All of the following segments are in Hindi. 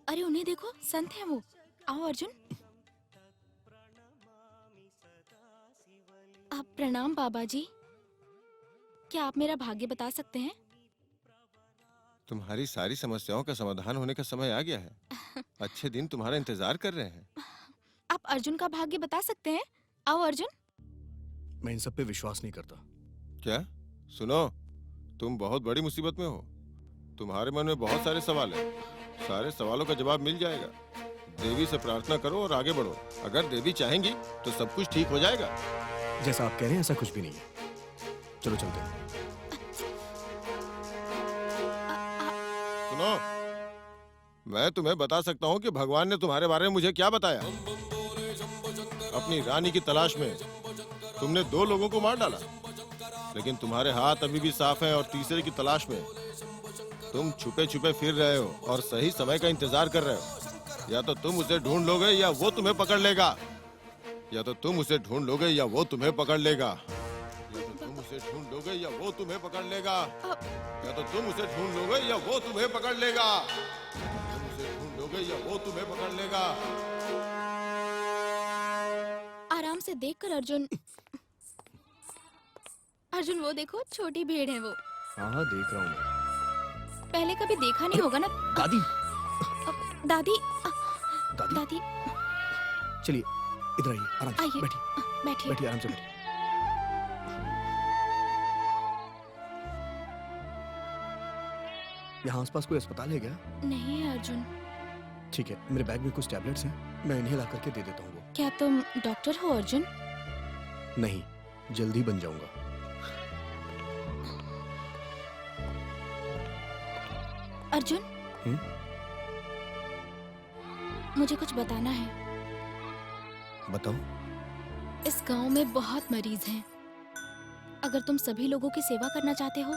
अरे उन्हें देखो, संत है वो। आओ अर्जुन। आप प्रणाम बाबा जी। क्या आप मेरा भाग्य बता सकते हैं? तुम्हारी सारी समस्याओं का समाधान होने का समय आ गया है। अच्छे दिन तुम्हारा इंतजार कर रहे हैं। आप अर्जुन का भाग्य बता सकते हैं? आओ अर्जुन। मैं इन सब पे विश्वास नहीं करता। क्या? सुनो, तुम बहुत बड़ी मुसीबत में हो। तुम्हारे मन में बहुत सारे सवाल हैं। सारे सवालों का जवाब मिल जाएगा। देवी से प्रार्थना करो और आगे बढ़ो। अगर देवी चाहेंगी तो सब कुछ ठीक हो जाएगा। जैसा आप कह रहे हैं ऐसा कुछ भी नहीं है। चलो चलते हैं। सुनो, मैं तुम्हें बता सकता हूँ कि भगवान ने तुम्हारे बारे में मुझे क्या बताया। अपनी रानी की तलाश में तुमने 2 लोगों को मार डाला, लेकिन तुम्हारे हाथ अभी भी साफ हैं और तीसरे की तलाश में तुम छुपे छुपे फिर रहे हो और सही समय का इंतजार कर रहे हो। या तो तुम उसे ढूंढ लोगे या वो तुम्हें पकड़ लेगा। या तो तुम उसे ढूंढ लोगे या वो तुम्हें पकड़ लेगा। या तो तुम उसे ढूंढ लोगे या वो तुम्हें पकड़ लेगा। या तो तुम उसे ढूंढ लोगे या वो तुम्हें पकड़ लेगा। तुम उसे ढूंढ लोगे या वो तुम्हें पकड़ लेगा। आराम से देखकर अर्जुन। अर्जुन वो देखो, छोटी भेड़ है वो। हाँ देख रहा हूँ मैं। पहले कभी देखा नहीं होगा ना। दादी। दादी। दादी। दादी। चलिए इधर आइए, आराम से आइए। बैठिए। बैठिए। बैठिए, आराम से बैठिए। यहाँ आसपास कोई अस्पताल है क्या? नहीं है अर्जुन। ठीक है, मेरे बैग में कुछ टैबलेट्स हैं, मैं इन्हें ला करके दे देता हूँ वो। क्या तुम डॉक्टर हो अर्जुन? नहीं, जल्दी बन जाऊंगा। अर्जुन। मुझे कुछ बताना है। बताओ। इस गांव में बहुत मरीज हैं। अगर तुम सभी लोगों की सेवा करना चाहते हो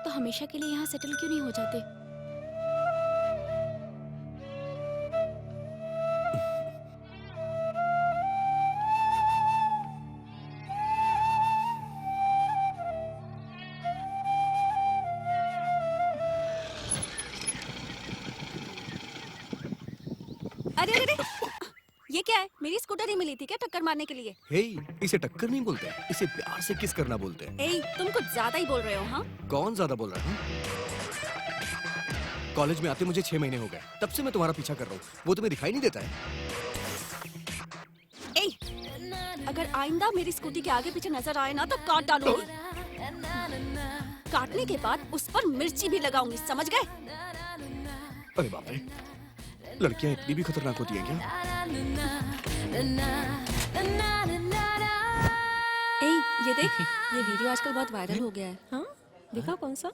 तो हमेशा के लिए यहाँ सेटल क्यों नहीं हो जाते? अरे अरे अरे, ये क्या है? मेरी स्कूटर ही मिली थी क्या टक्कर मारने के लिए? हे, इसे टक्कर नहीं बोलते, इसे प्यार से किस करना बोलते हैं। ए, तुम कुछ ज्यादा ही बोल रहे हो। हाँ, कौन ज्यादा बोल रहा है? कॉलेज में आते मुझे 6 महीने हो गए, तब से मैं तुम्हारा पीछा कर रहा हूँ। वो तुम्हें दिखाई नहीं देता है? ए, अगर आइंदा मेरी स्कूटी के आगे पीछे नजर आए ना तो काट डालूंगी। काटने के बाद उस पर मिर्ची भी लगाऊंगी, समझ गए? अरे बाप रे, लड़कियां इतनी भी खतरनाक होती है क्या? ए, ये देख, ये वीडियो आजकल बहुत वायरल हो गया है। हाँ, दिखा कौन सा?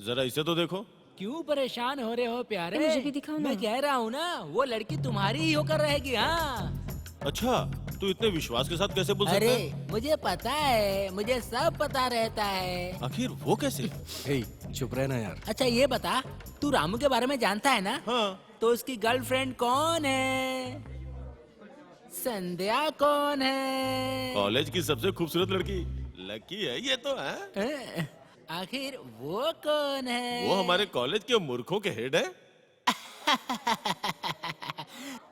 जरा इसे तो देखो। क्यों परेशान हो रहे हो प्यारे? मुझे भी दिखाओ ना। मैं कह रहा हूँ ना, वो लड़की तुम्हारी ही होकर रहेगी। हाँ। अच्छा, तू इतने विश्वास के साथ कैसे बोल सकता अरे है? मुझे पता है, मुझे सब पता रहता है। आखिर वो कैसे? हे, चुप रहना यार। अच्छा ये बता, तू रामू के बारे में जानता है ना? हाँ। तो उसकी गर्लफ्रेंड कौन है? संध्या कौन है? कॉलेज की सबसे खूबसूरत लड़की। लकी है ये तो है। आखिर वो कौन है? वो हमारे कॉलेज के मूर्खों के हेड है।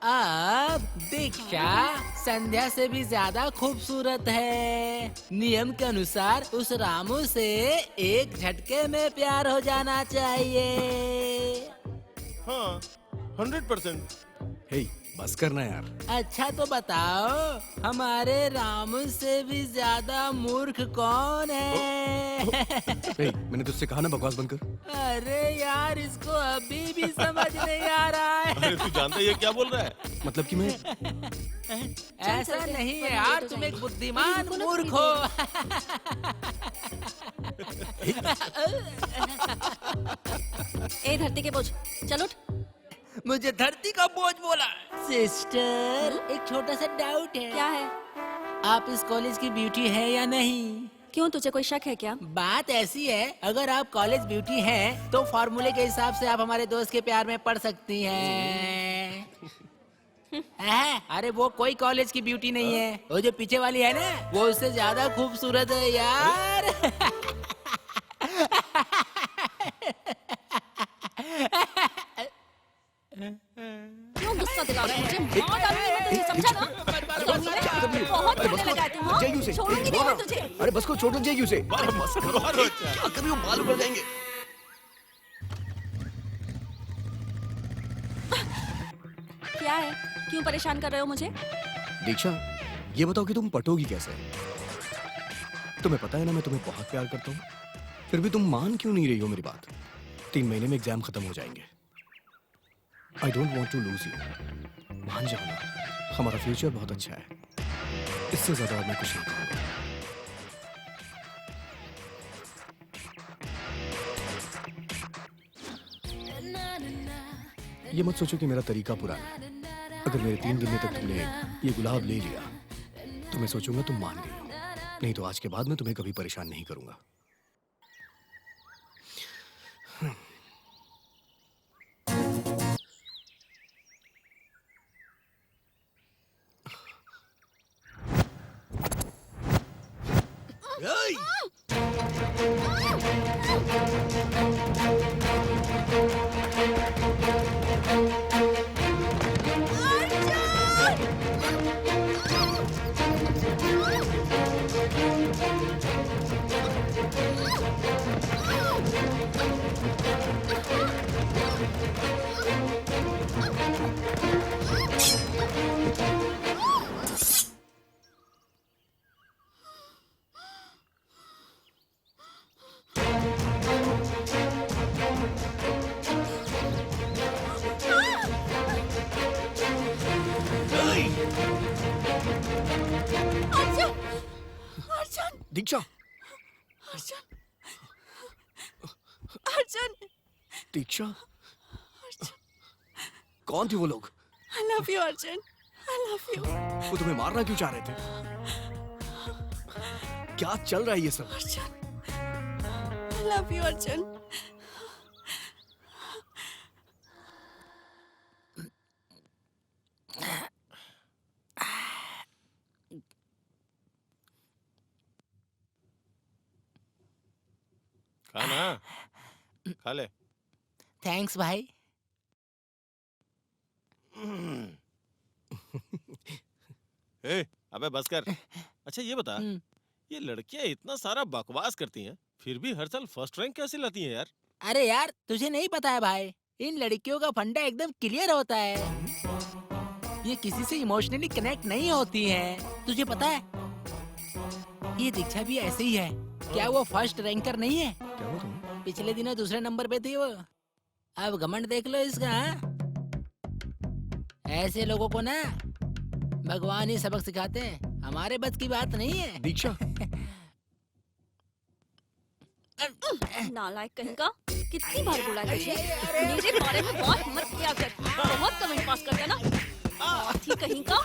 अब दीक्षा संध्या से भी ज्यादा खूबसूरत है। नियम के अनुसार उस रामू से एक झटके में प्यार हो जाना चाहिए। हाँ, 100%। हे, बस करना यार। अच्छा तो बताओ, हमारे रामू से भी ज्यादा मूर्ख कौन है? हे, मैंने तुझसे कहा ना बकवास बंद कर। अरे यार, इसको अभी भी समझ नहीं आ रहा है। अरे तू जानता है ये क्या बोल रहा है? मतलब कि मैं ऐसा नहीं है यार, तुम एक बुद्धिमान मूर्ख हो। ए, धरती के बोझ, चल उठ। मुझे धरती का बोझ बोला। सिस्टर, एक छोटा सा डाउट है। क्या है? आप इस कॉलेज की ब्यूटी है या नहीं? क्यों, तुझे कोई शक है क्या? बात ऐसी है, अगर आप कॉलेज ब्यूटी हैं, तो फॉर्मूले के हिसाब से आप हमारे दोस्त के प्यार में पड़ सकती हैं। अरे वो कोई कॉलेज की ब्यूटी नहीं है, वो जो पीछे वाली है ना, वो उससे ज्यादा खूबसूरत है यार। चोट लग जाएगी उसे। मारो मत करो, मारो अच्छा। क्या कर रही हो, बाल उगड़ जाएंगे। क्या है, क्यों परेशान कर रहे हो मुझे? दीक्षा, ये बताओ कि तुम पटोगी कैसे? तुम्हें पता है ना मैं तुम्हें बहुत प्यार करता हूँ, फिर भी तुम मान क्यों नहीं रही हो मेरी बात? 3 महीने में एग्जाम खत्म हो जाएंगे। I don't want to lose you. मान जाओ ना, हमारा फ्यूचर बहुत अच्छा है, इससे ज्यादा मैं कुछ नहीं कहूँगा। ये मत सोचो कि मेरा तरीका पुराना है। अगर मेरे 3 गिनने तक तुमने ये गुलाब ले लिया तो मैं सोचूंगा तुम मान गई हो, नहीं तो आज के बाद मैं तुम्हें कभी परेशान नहीं करूंगा। अर्जुन, दीक्षा, अर्जुन, अर्जुन, दीक्षा, कौन थे वो लोग? I love you, Arjun, I love you, वो तुम्हें मारना क्यों चाह रहे थे? क्या चल रहा है ये सब? Arjun, I love you, Arjun. खाना खा ले। थैंक्स भाई। ए, अबे बस कर। अच्छा ये बता, ये लड़कियां इतना सारा बकवास करती हैं, फिर भी हर साल फर्स्ट रैंक कैसे लाती हैं यार? अरे यार तुझे नहीं पता है भाई, इन लड़कियों का फंडा एकदम क्लियर होता है। ये किसी से इमोशनली कनेक्ट नहीं होती हैं। तुझे पता है ये दीक्षा भी ऐसे ही है। क्या वो फर्स्ट रैंकर नहीं है? क्या हुआ तुम्हें? पिछले दिनों दूसरे नंबर पे थी वो। अब घमंड देख लो इसका। हाँ? ऐसे लोगों को ना भगवान ही सबक सिखाते हैं, हमारे बस की बात नहीं है। दीक्षा, नालायक कहीं का, कितनी बार बोला है तुझे मेरे बारे में बात मत किया कर। बहुत कमेंट पास करता है ना, ठीक कहीं का।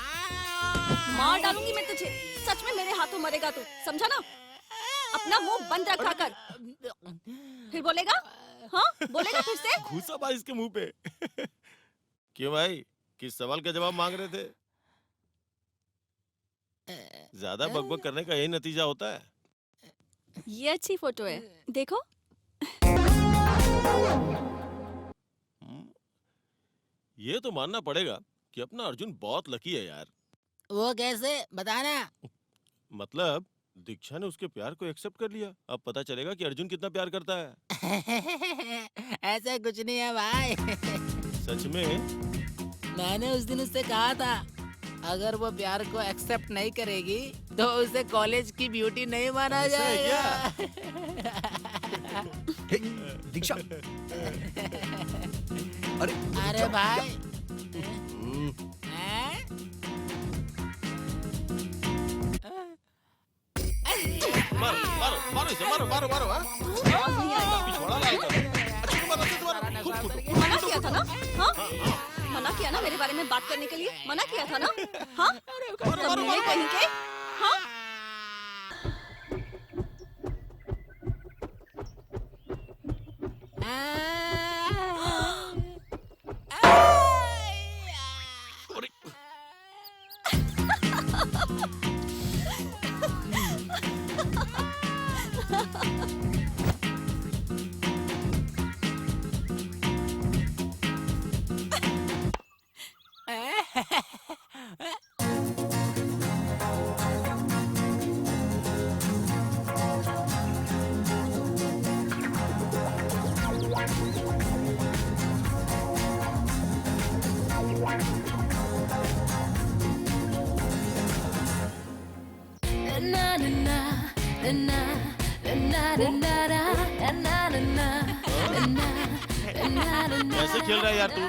मार डालूंगी मैं तुझे, सच में मेरे हाथों मरेगा तू, समझा ना? अपना मुंह बंद रखा कर। फिर बोलेगा? हाँ बोलेगा फिर से? घुसा बा इसके मुंह पे। क्यों भाई, किस सवाल का जवाब मांग रहे थे? ज्यादा बकबक करने का यही नतीजा होता है। ये अच्छी फोटो है, देखो। ये तो मानना पड़ेगा कि अपना अर्जुन बहुत लकी है यार। वो कैसे, बताना। मतलब दीक्षा ने उसके प्यार को एक्सेप्ट कर लिया। अब पता चलेगा कि अर्जुन कितना प्यार करता है। ऐसा कुछ नहीं है भाई। सच में? मैंने उस दिन उससे कहा था अगर वो प्यार को एक्सेप्ट नहीं करेगी तो उसे कॉलेज की ब्यूटी नहीं माना ऐसा है जाएगा। हे, दीक्षा, अरे अरे भाई हम्म, हैं? मारो मारो मारो इसे, मारो मारो मारो। हाँ? आवाज नहीं आएगा। पिछवाड़ा लाएगा। अच्छा तुम्हारा तो तुम्हारा खूब कूटो। मना किया था ना? हाँ मना किया ना मेरे बारे में बात करने के लिए, मना किया था ना? हाँ कमीने कहीं के। हाँ कैसे खेल रहा है यार तू?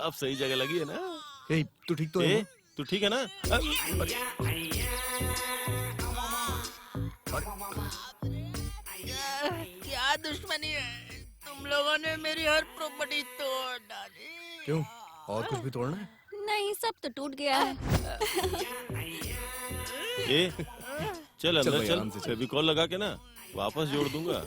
अब सही जगह लगी है ना? ए, तू ठीक तो है ए, ना? तू ठीक है ना? क्या दुश्मनी है? तुम लोगों ने मेरी हर प्रॉपर्टी तोड़ डाली। क्यों, और कुछ भी तोड़ना है? नहीं, सब तो टूट गया है। ए, चल अंदर भाई, चल, आराम से चल। फेविकॉल लगा के ना वापस जोड़ दूंगा।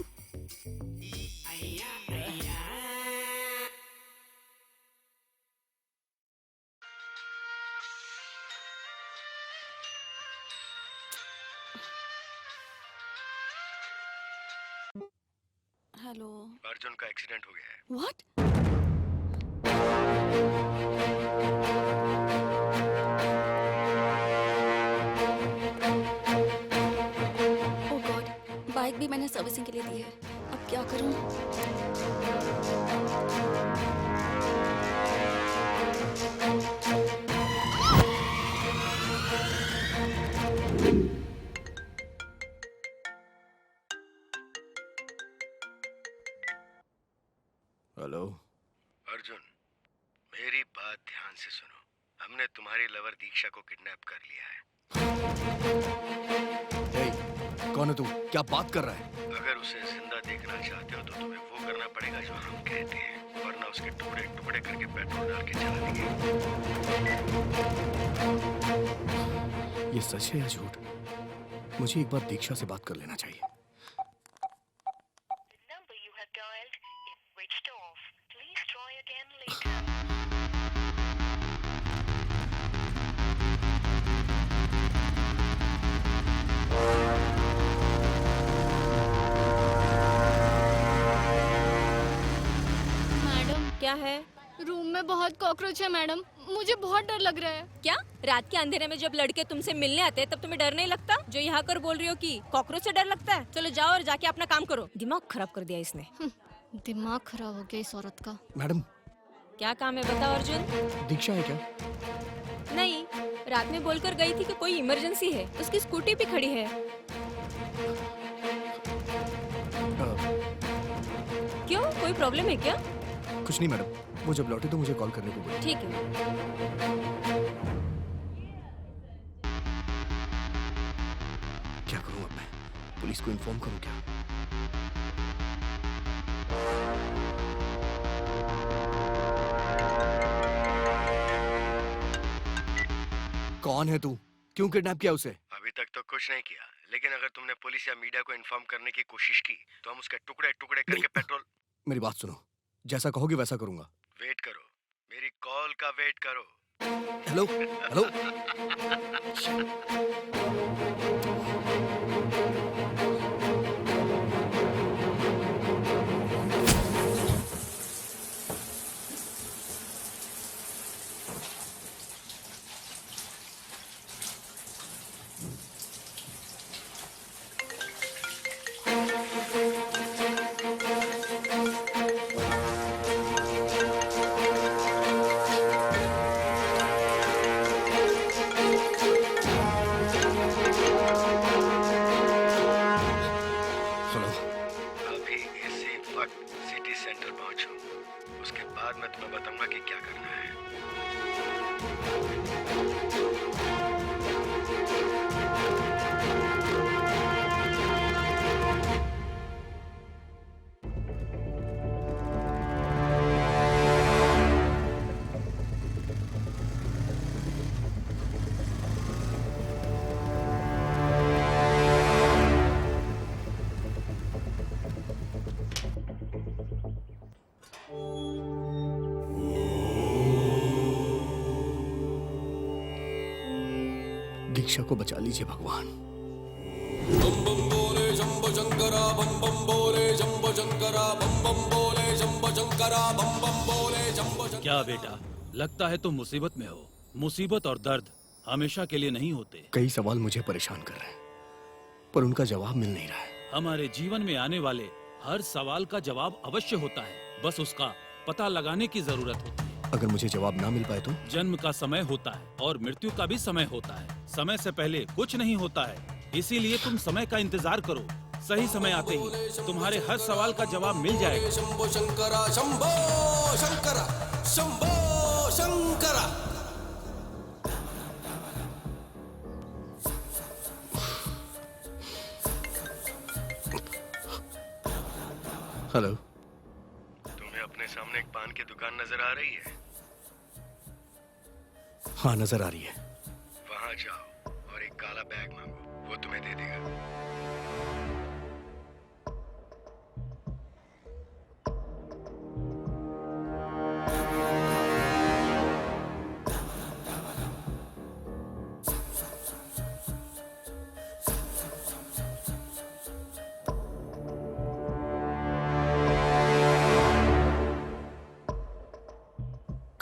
हेलो। अर्जुन का एक्सीडेंट हो गया है। व्हाट? ओह गॉड, बाइक भी मैंने सर्विसिंग के लिए दी है। अब क्या करूं? हेलो अर्जुन, मेरी बात ध्यान से सुनो। हमने तुम्हारी लवर दीक्षा को किडनैप कर लिया है। ए, कौन है तू? क्या बात कर रहा है? अगर उसे जिंदा देखना चाहते हो तो तुम्हें वो करना पड़ेगा जो हम कहते हैं, वरना उसके टुकड़े टुकड़े करके पेट्रोल डाल के जला देंगे। ये सच है या झूठ? मुझे एक बार दीक्षा से बात कर लेना चाहिए। The number you have dialed is switched off. Please try again later. Madam, क्या है? रूम में बहुत कॉकरोच है मैडम, मुझे बहुत डर लग रहा है। क्या रात के अंधेरे में जब लड़के तुमसे मिलने आते हैं तब तुम्हें डर नहीं लगता? जो यहाँ कर बोल रही हो कि कॉकरोच से डर लगता है? चलो जाओ और जाके अपना काम करो। दिमाग खराब कर दिया इसने। दिमाग खराब हो गया इस औरत का। मैडम, क्या काम है बताओ अर्जुन? दीक्षा है क्या? नहीं, रात में बोलकर गई थी कि कोई इमरजेंसी है। उसकी स्कूटी भी खड़ी है। क्यों, कोई प्रॉब्लम है क्या? कुछ नहीं मैडम, वो जब लौटे तो मुझे कॉल करने को बोली। ठीक है। क्या करूं अब मैं? पुलिस को इन्फॉर्म करूं क्या? कौन है तू? क्यों किडनैप किया उसे? अभी तक तो कुछ नहीं किया, लेकिन अगर तुमने पुलिस या मीडिया को इन्फॉर्म करने की कोशिश की तो हम उसके टुकड़े टुकड़े करके पेट्रोल। मेरी बात सुनो, जैसा कहोगे वैसा करूंगा। वेट करो, मेरी कॉल का वेट करो। Hello hello. अभी इसी वक्त सिटी सेंटर पहुंचो, उसके बाद मैं तुम्हें बताऊंगा कि क्या करना है। दीक्षा को बचा लीजिए भगवान। बम बम बोले शंभो क्या बेटा, लगता है तुम मुसीबत में हो। मुसीबत और दर्द हमेशा के लिए नहीं होते। कई सवाल मुझे परेशान कर रहे हैं, पर उनका जवाब मिल नहीं रहा है। हमारे जीवन में आने वाले हर सवाल का जवाब अवश्य होता है, बस उसका पता लगाने की जरूरत होती है। अगर मुझे जवाब ना मिल पाए तो? जन्म का समय होता है और मृत्यु का भी समय होता है। समय से पहले कुछ नहीं होता है, इसीलिए तुम समय का इंतजार करो। सही समय आते ही तुम्हारे हर सवाल का जवाब मिल जाएगा। शंभो शंकरा शंभो शंकरा शंभो शंकरा। हेलो, तुम्हें अपने सामने एक पान की दुकान नजर आ रही है? हाँ नजर आ रही है। वहां जाओ और एक काला बैग मांगो, वो तुम्हें दे देगा।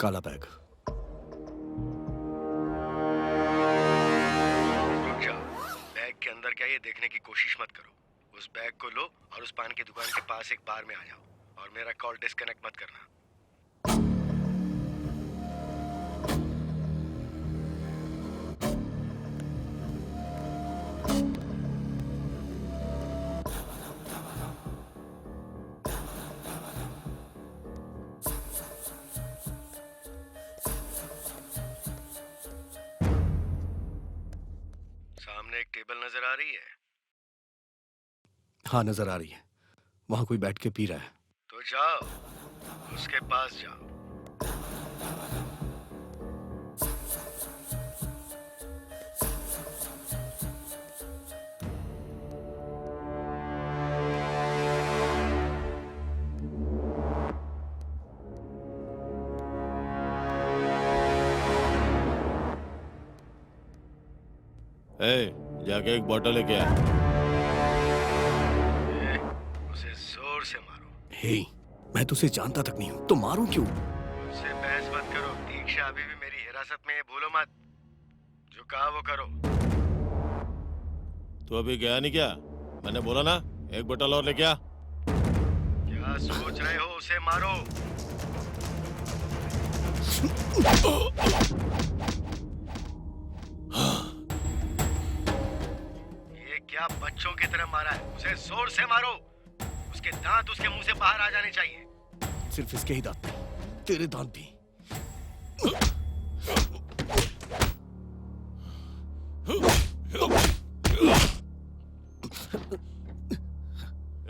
काला बैग। रुक जाओ, बैग के अंदर क्या है ये देखने की कोशिश मत करो। उस बैग को लो और उस पान की दुकान के पास एक बार में आ जाओ और मेरा कॉल डिस्कनेक्ट मत करना। सामने एक टेबल नजर आ रही है? हाँ नजर आ रही है, वहां कोई बैठ के पी रहा है। तो जाओ उसके पास जाओ। जाके एक बोतल लेके आ। उसे जोर से मारो। हे, मैं तुझे जानता तक नहीं हूँ, तो मारूं क्यों? उससे बहस मत करो। दीक्षा अभी भी मेरी हिरासत में है, भूलो मत। जो कहा वो करो। तू अभी गया नहीं क्या? मैंने बोला ना एक बोतल और लेके आ। क्या सोच रहे हो? उसे मारो। ये क्या बच्चों की तरह मारा है? उसे जोर से मारो। उसके दांत उसके मुंह से बाहर आ जाने चाहिए। सिर्फ इसके ही दांत नहीं, तेरे दांत भी।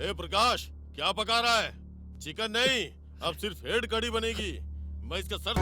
ए प्रकाश, क्या पका रहा है? चिकन नहीं, अब सिर्फ हेड कड़ी बनेगी। मैं इसका सर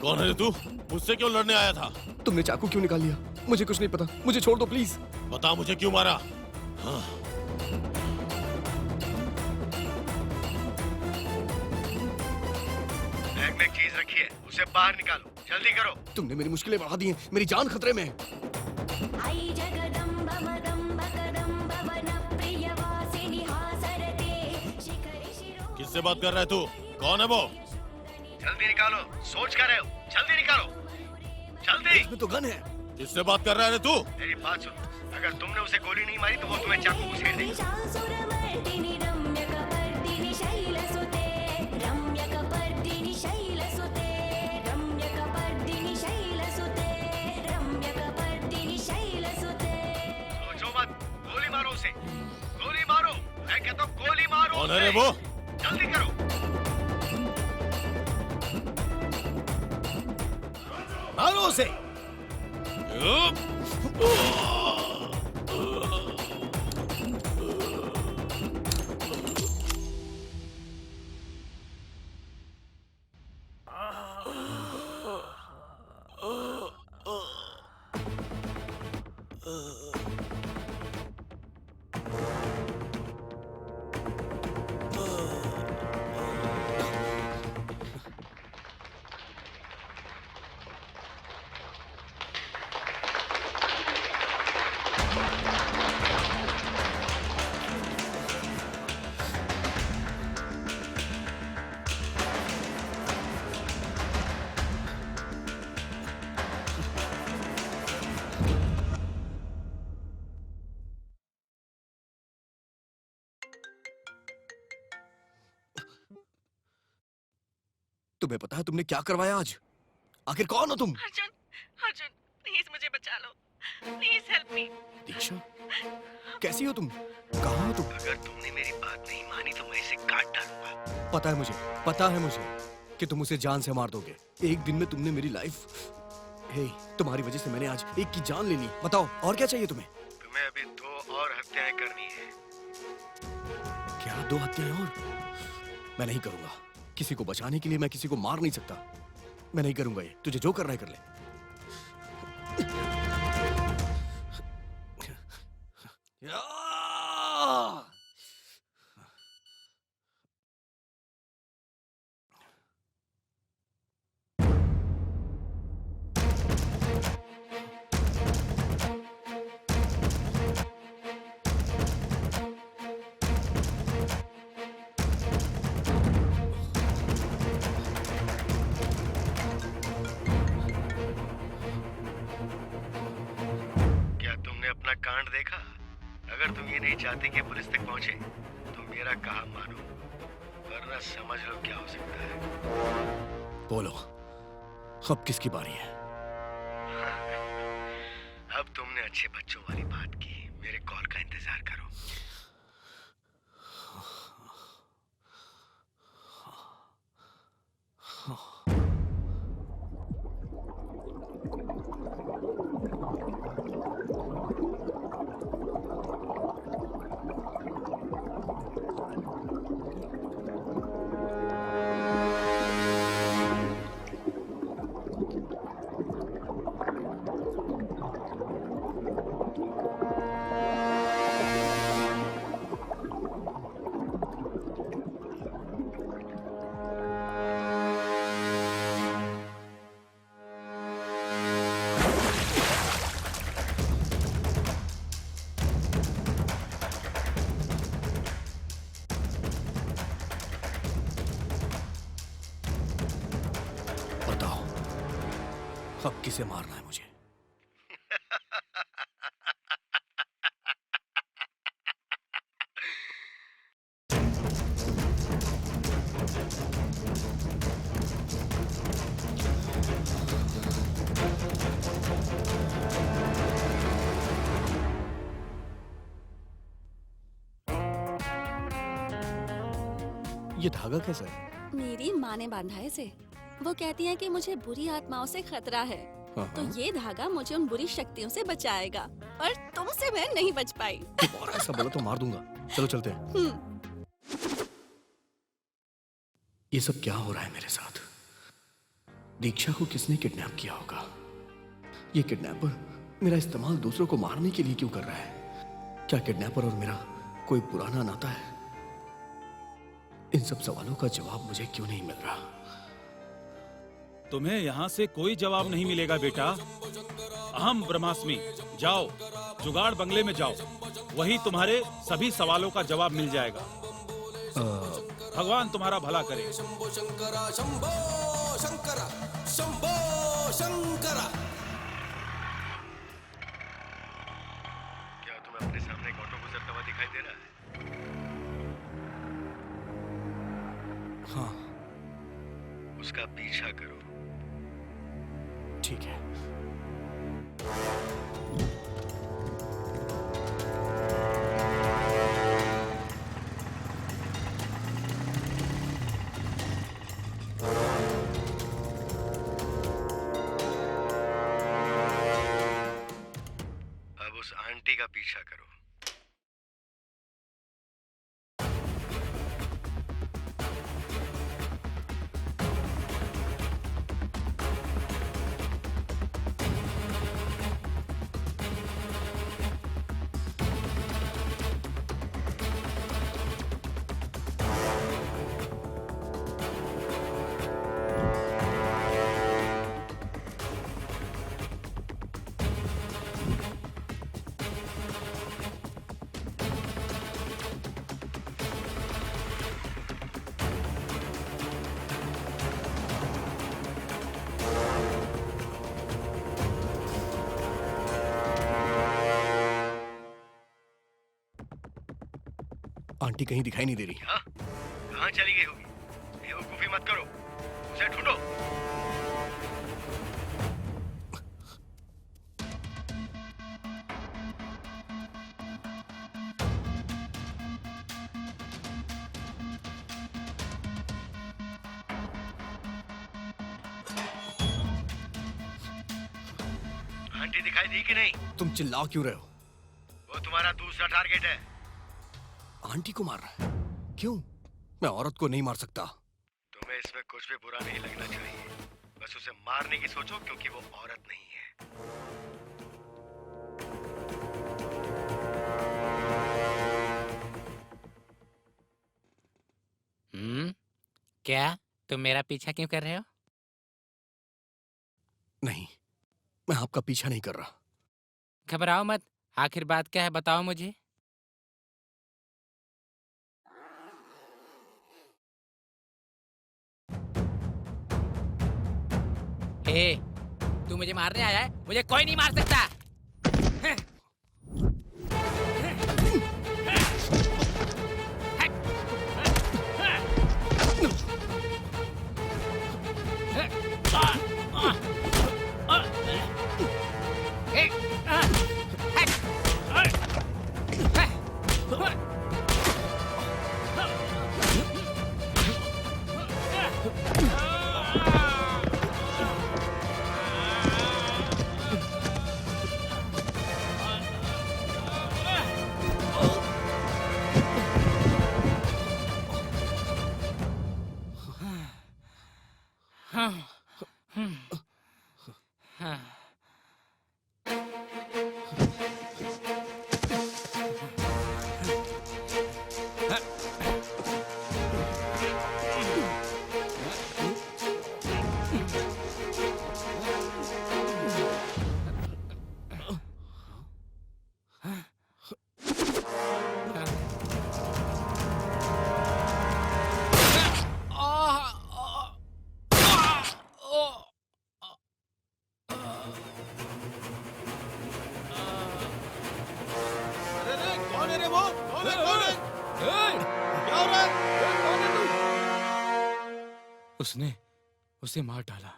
कौन है रे तू? मुझसे क्यों लड़ने आया था? तुमने चाकू क्यों निकाल लिया? मुझे कुछ नहीं पता, मुझे छोड़ दो प्लीज। बता मुझे क्यों मारा? हाँ। बैग में एक चीज रखी है, उसे बाहर निकालो, जल्दी करो। तुमने मेरी मुश्किलें बढ़ा दी हैं, मेरी जान खतरे में है। आई जगदम्ब मदम्ब कदम्ब वन प्रियवासिनी हासरते शिखरि शिरो। किससे बात कर रहा है तू? कौन है वो? जल्दी निकालो, सोच कर रहे हो, जल्दी निकालो, जल्दी। इसमें तो गन है। किससे बात कर रहा है रे तू? मेरी बात सुनो, अगर तुमने उसे गोली नहीं मारी तो वो तुम्हें चाकू घुसेड़ देगा। शासुरमर्दिनि रम्यकपर्दिनि शैलसुते रम्यकपर्दिनि शैलसुते रम्यकपर्दिनि शैलसुते रम्यकपर्दिनि शैलसुते। सोचो मत, गोली मारो उसे, गोली मारो, मैं कहता हूँ गोली मारो। कौन है रे उसे। वो? जल्दी करो। मारो उसे। तुम्हें पता है तुमने क्या करवाया आज? आखिर कौन हो तुम? अर्जुन, अर्जुन, प्लीज मुझे बचा लो, प्लीज हेल्प मी। दीक्षा, कैसी हो तुम? कहाँ हो तुम? अगर तुमने मेरी बात नहीं मानी तो मैं इसे काट डालूंगा। पता है मुझे कि तुम उसे जान से मार दोगे। एक दिन में तुमने मेरी लाइफ, हे, तुम्हारी वजह से मैंने आज एक की जान ले ली। बताओ और क्या चाहिए तुम्हें? तुम्हें अभी 2 और हत्याएं करनी है। क्या 2 हत्याएं और? मैं नहीं करूंगा। किसी को बचाने के लिए मैं किसी को मार नहीं सकता। मैं नहीं करूंगा ये। तुझे जो करना है कर ले। क्या तुमने अपना कांड देखा? अगर तुम ये नहीं चाहते कि पुलिस तक पहुंचे तो मेरा कहा मानो, वरना समझ लो क्या हो सकता है। बोलो, अब किसकी बारी है? अब तुमने अच्छे बच्चों वाली बात की, मेरे कॉल का इंतजार करो। बताओ, अब किसे मारना है मुझे? ये धागा कैसा है? मेरी माँ ने बांधा है इसे। वो कहती है कि मुझे बुरी आत्माओं से खतरा है, हाँ, तो हाँ। ये धागा मुझे उन बुरी शक्तियों से बचाएगा। और तुमसे मैं नहीं बच पाई। और ऐसा बोला तो मार दूंगा। चलो चलते हैं। ये सब क्या हो रहा है मेरे साथ? दीक्षा को किसने किडनैप किया होगा? ये किडनैपर मेरा इस्तेमाल दूसरों को मारने के लिए क्यों कर रहा है? क्या किडनैपर और मेरा कोई पुराना नाता है? इन सब सवालों का जवाब मुझे क्यों नहीं मिल रहा? तुम्हें यहाँ से कोई जवाब नहीं मिलेगा बेटा। अहम ब्रह्मास्मि, जाओ जुगाड़ बंगले में जाओ, वही तुम्हारे सभी सवालों का जवाब मिल जाएगा। भगवान तुम्हारा भला करे। शंभो शंकरा शंभो शंकरा शंभो शंकरा। क्या तुम्हें अपने सामने एक ऑटो गुजरता हुआ दिखाई दे रहा है? हाँ, उसका पीछा करो। ठीक है। अब उस आंटी का पीछा करो। आंटी कहीं दिखाई नहीं दे रही। हाँ? कहाँ चली गई होगी? बेवकूफी मत करो, उसे ढूंढो। आंटी दिखाई दी कि नहीं? तुम चिल्ला क्यों रहे हो? वो तुम्हारा दूसरा टारगेट है। आंटी को मार रहा है? क्यों? मैं औरत को नहीं मार सकता। तुम्हें इसमें कुछ भी बुरा नहीं लगना चाहिए, बस उसे मारने की सोचो क्योंकि वो औरत नहीं है। क्या तुम मेरा पीछा क्यों कर रहे हो? नहीं, मैं आपका पीछा नहीं कर रहा। घबराओ मत, आखिर बात क्या है बताओ मुझे। हे, तू मुझे मारने आया है? मुझे कोई नहीं मार सकता। उसने उसे मार डाला।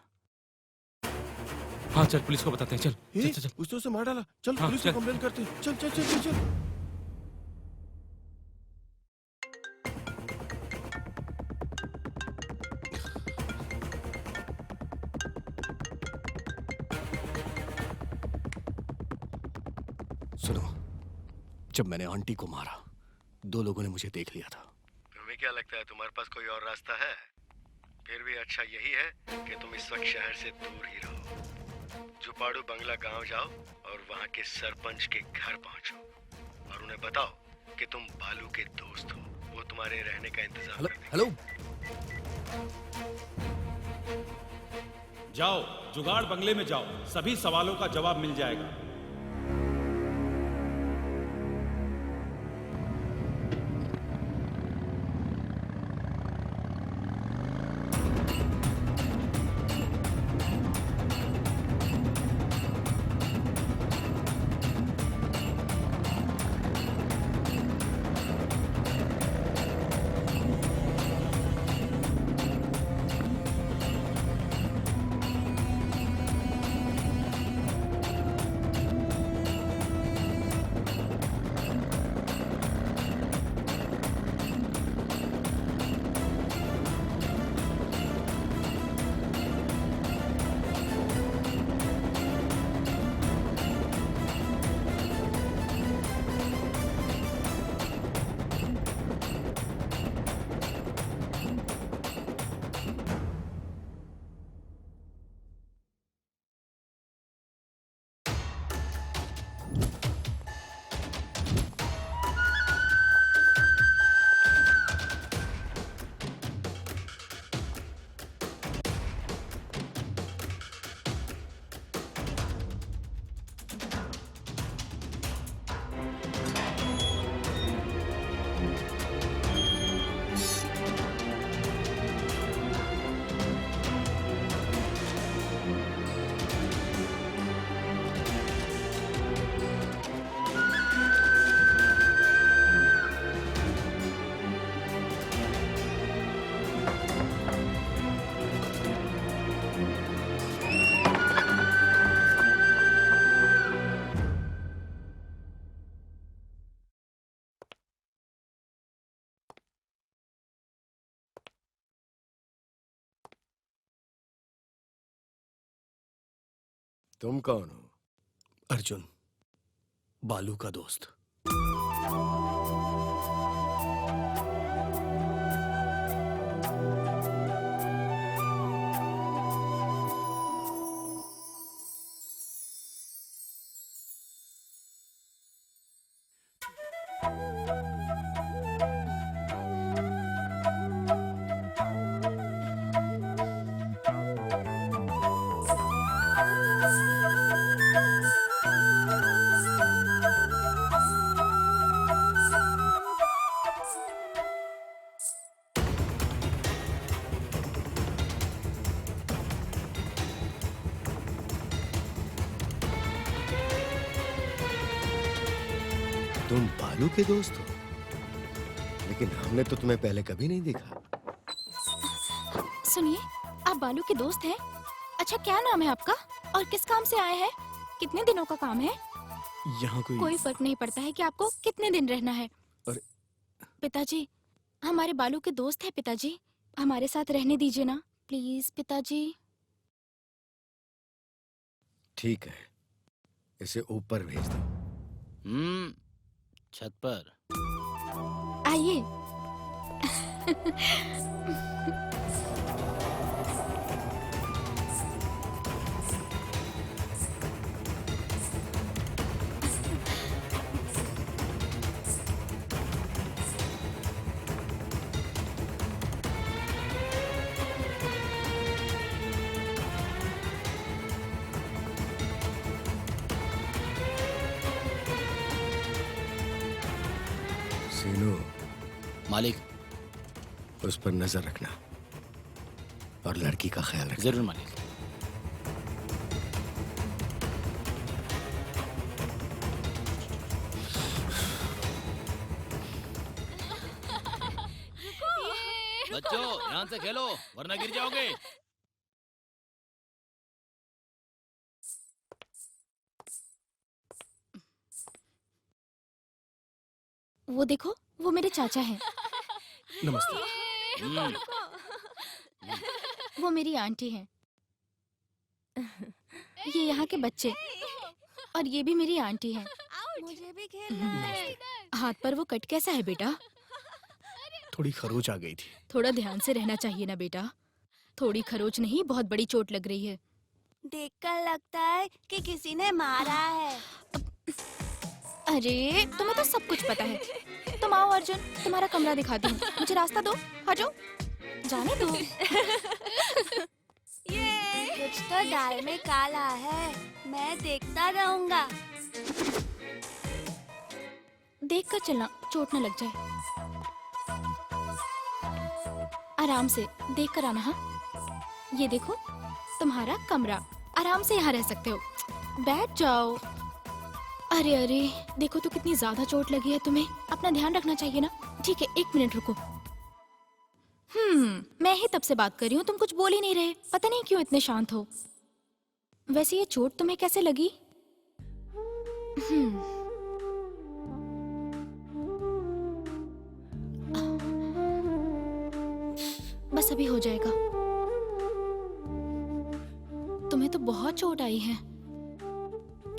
हाँ चल पुलिस को बताते हैं। चल चल चल, चल। उसने उसे मार डाला। चल हाँ, पुलिस को चल। कंप्लेन करते हैं। चल चल चल चल चल। जब मैंने आंटी को मारा 2 लोगों ने मुझे देख लिया था। तुम्हें क्या लगता है तुम्हारे पास कोई और रास्ता है? फिर भी अच्छा यही है कि तुम इस वक्त शहर से दूर ही रहो। जुपाड़ू बंगला गांव जाओ और वहां के सरपंच के घर पहुंचो और उन्हें बताओ कि तुम बालू के दोस्त हो। वो तुम्हारे रहने का इंतजाम कर देंगे। हेलो, जाओ जुगाड़ बंगले में जाओ, सभी सवालों का जवाब मिल जाएगा। तुम कौन हो? अर्जुन, बालू का दोस्त। तुम बालू के दोस्त हो, लेकिन हमने तो तुम्हें पहले कभी नहीं देखा। सुनिए, आप बालू के दोस्त हैं? अच्छा, क्या नाम है आपका और किस काम से आए हैं? कितने दिनों का काम है? यहाँ कोई फर्क नहीं पड़ता है कि आपको कितने दिन रहना है। पिताजी, हमारे बालू के दोस्त हैं पिताजी, हमारे साथ रहने दीजिए ना प्लीज पिताजी। ठीक है, इसे ऊपर भेज दो। छत पर। आइए। सीनू, मालिक। उस पर नजर रखना और लड़की का ख्याल रखना। जरूर मालिक। बच्चों, ध्यान से खेलो वरना गिर जाओगे। वो देखो, वो मेरे चाचा हैं। नमस्ते। वो मेरी आंटी हैं। ये यहाँ के बच्चे और ये भी मेरी आंटी हैं। मुझे भी खेलना है। हाथ पर वो कट कैसा है बेटा? थोड़ी खरोच आ गई थी। थोड़ा ध्यान से रहना चाहिए ना बेटा। थोड़ी खरोच नहीं, बहुत बड़ी चोट लग रही है। देखकर लगता है कि किसी ने मारा है। अरे तुम्हें तो सब कुछ पता है। तुम आओ अर्जुन, तुम्हारा कमरा दिखाती हूँ। मुझे रास्ता दो, हटो, जाने दो। कुछ तो दाल में काला है, मैं देखता रहूंगा। देख कर चलना, चोट न लग जाए। आराम से देख कर आना। हाँ, ये देखो तुम्हारा कमरा। आराम से यहाँ रह सकते हो, बैठ जाओ। अरे अरे, देखो तो कितनी ज्यादा चोट लगी है तुम्हें। अपना ध्यान रखना चाहिए ना। ठीक है, 1 मिनट रुको। मैं ही तब से बात कर रही हूँ, तुम कुछ बोल ही नहीं रहे। पता नहीं क्यों इतने शांत हो। वैसे ये चोट तुम्हें कैसे लगी? बस अभी हो जाएगा। तुम्हें तो बहुत चोट आई है।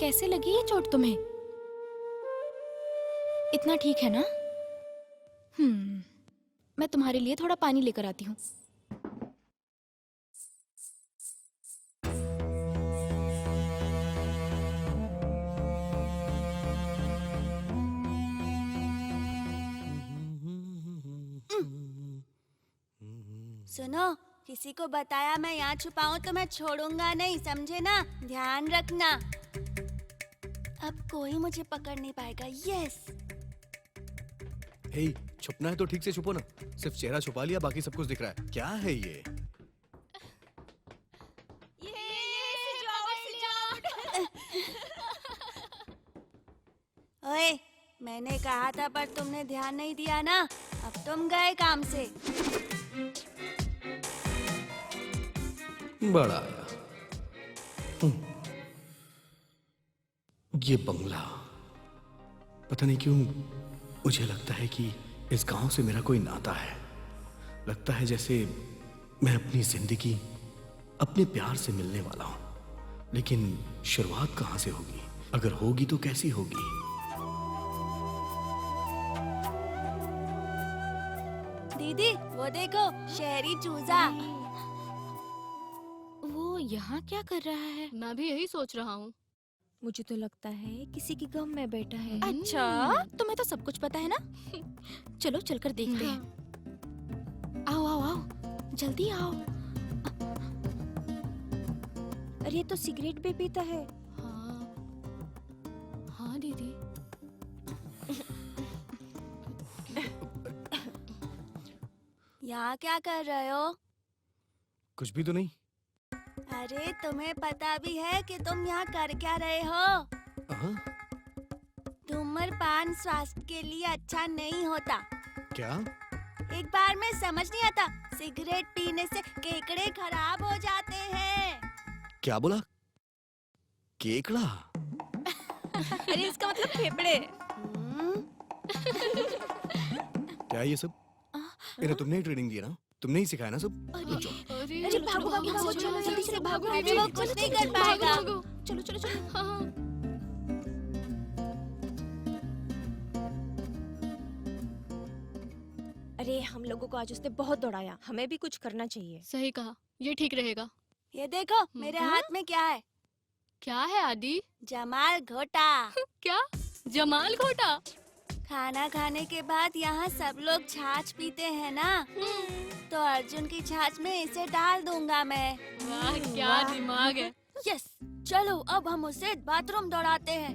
कैसे लगी ये चोट तुम्हें? इतना ठीक है ना? मैं तुम्हारे लिए थोड़ा पानी लेकर आती हूँ। सुनो, किसी को बताया मैं यहाँ छुपाऊं तो मैं छोड़ूंगा नहीं, समझे ना? ध्यान रखना। अब कोई मुझे पकड़ नहीं पाएगा। यस। हे, छुपना है तो ठीक से छुपो ना। सिर्फ चेहरा छुपा लिया, बाकी सब कुछ दिख रहा है। क्या है ये? ओए, मैंने कहा था पर तुमने ध्यान नहीं दिया ना। अब तुम गए काम से। बड़ा आया। ये बंगला, पता नहीं क्यों मुझे लगता है कि इस गांव से मेरा कोई नाता है। लगता है जैसे मैं अपनी जिंदगी अपने प्यार से मिलने वाला हूं। लेकिन शुरुआत कहां से होगी? अगर होगी तो कैसी होगी? दीदी, वो देखो, शहरी चूजा। वो यहाँ क्या कर रहा है? मैं भी यही सोच रहा हूँ। मुझे तो लगता है किसी की गम में बैठा है। अच्छा, तुम्हें तो सब कुछ पता है ना? चलो चलकर देखते हैं। आओ आओ आओ, जल्दी आओ। अरे ये तो सिगरेट भी पीता है। हाँ हाँ दीदी। यहाँ क्या कर रहे हो? कुछ भी तो नहीं। अरे तुम्हें पता भी है कि तुम यहाँ कर क्या रहे हो? हाँ? धूम्रपान स्वास्थ्य के लिए अच्छा नहीं होता। क्या? एक बार में समझ नहीं आता, सिगरेट पीने से केकड़े खराब हो जाते हैं। क्या बोला? केकड़ा? अरे इसका मतलब फेफड़े। क्या ये सब? इन्हें तुमने ही ट्रेनिंग दी ना? तुमने ही सिखाया ना सब? अरे भागो भागो भागो, चलो जल्दी से भागो। वो कुछ नहीं कर पाएगा। चलो चलो चलो। हाँ। अरे हम लोगों को आज उसने बहुत दौड़ाया, हमें भी कुछ करना चाहिए। सही कहा, ये ठीक रहेगा। ये देखो, मेरे हाथ में क्या है? क्या है आदि? जमाल घोटा। क्या? जमाल घोटा? खाना खाने के बाद यहाँ सब लोग छाछ पीते हैं ना, तो अर्जुन की छाछ में इसे डाल दूंगा मैं। वाह, क्या दिमाग है। यस, चलो अब हम उसे बाथरूम दौड़ाते हैं।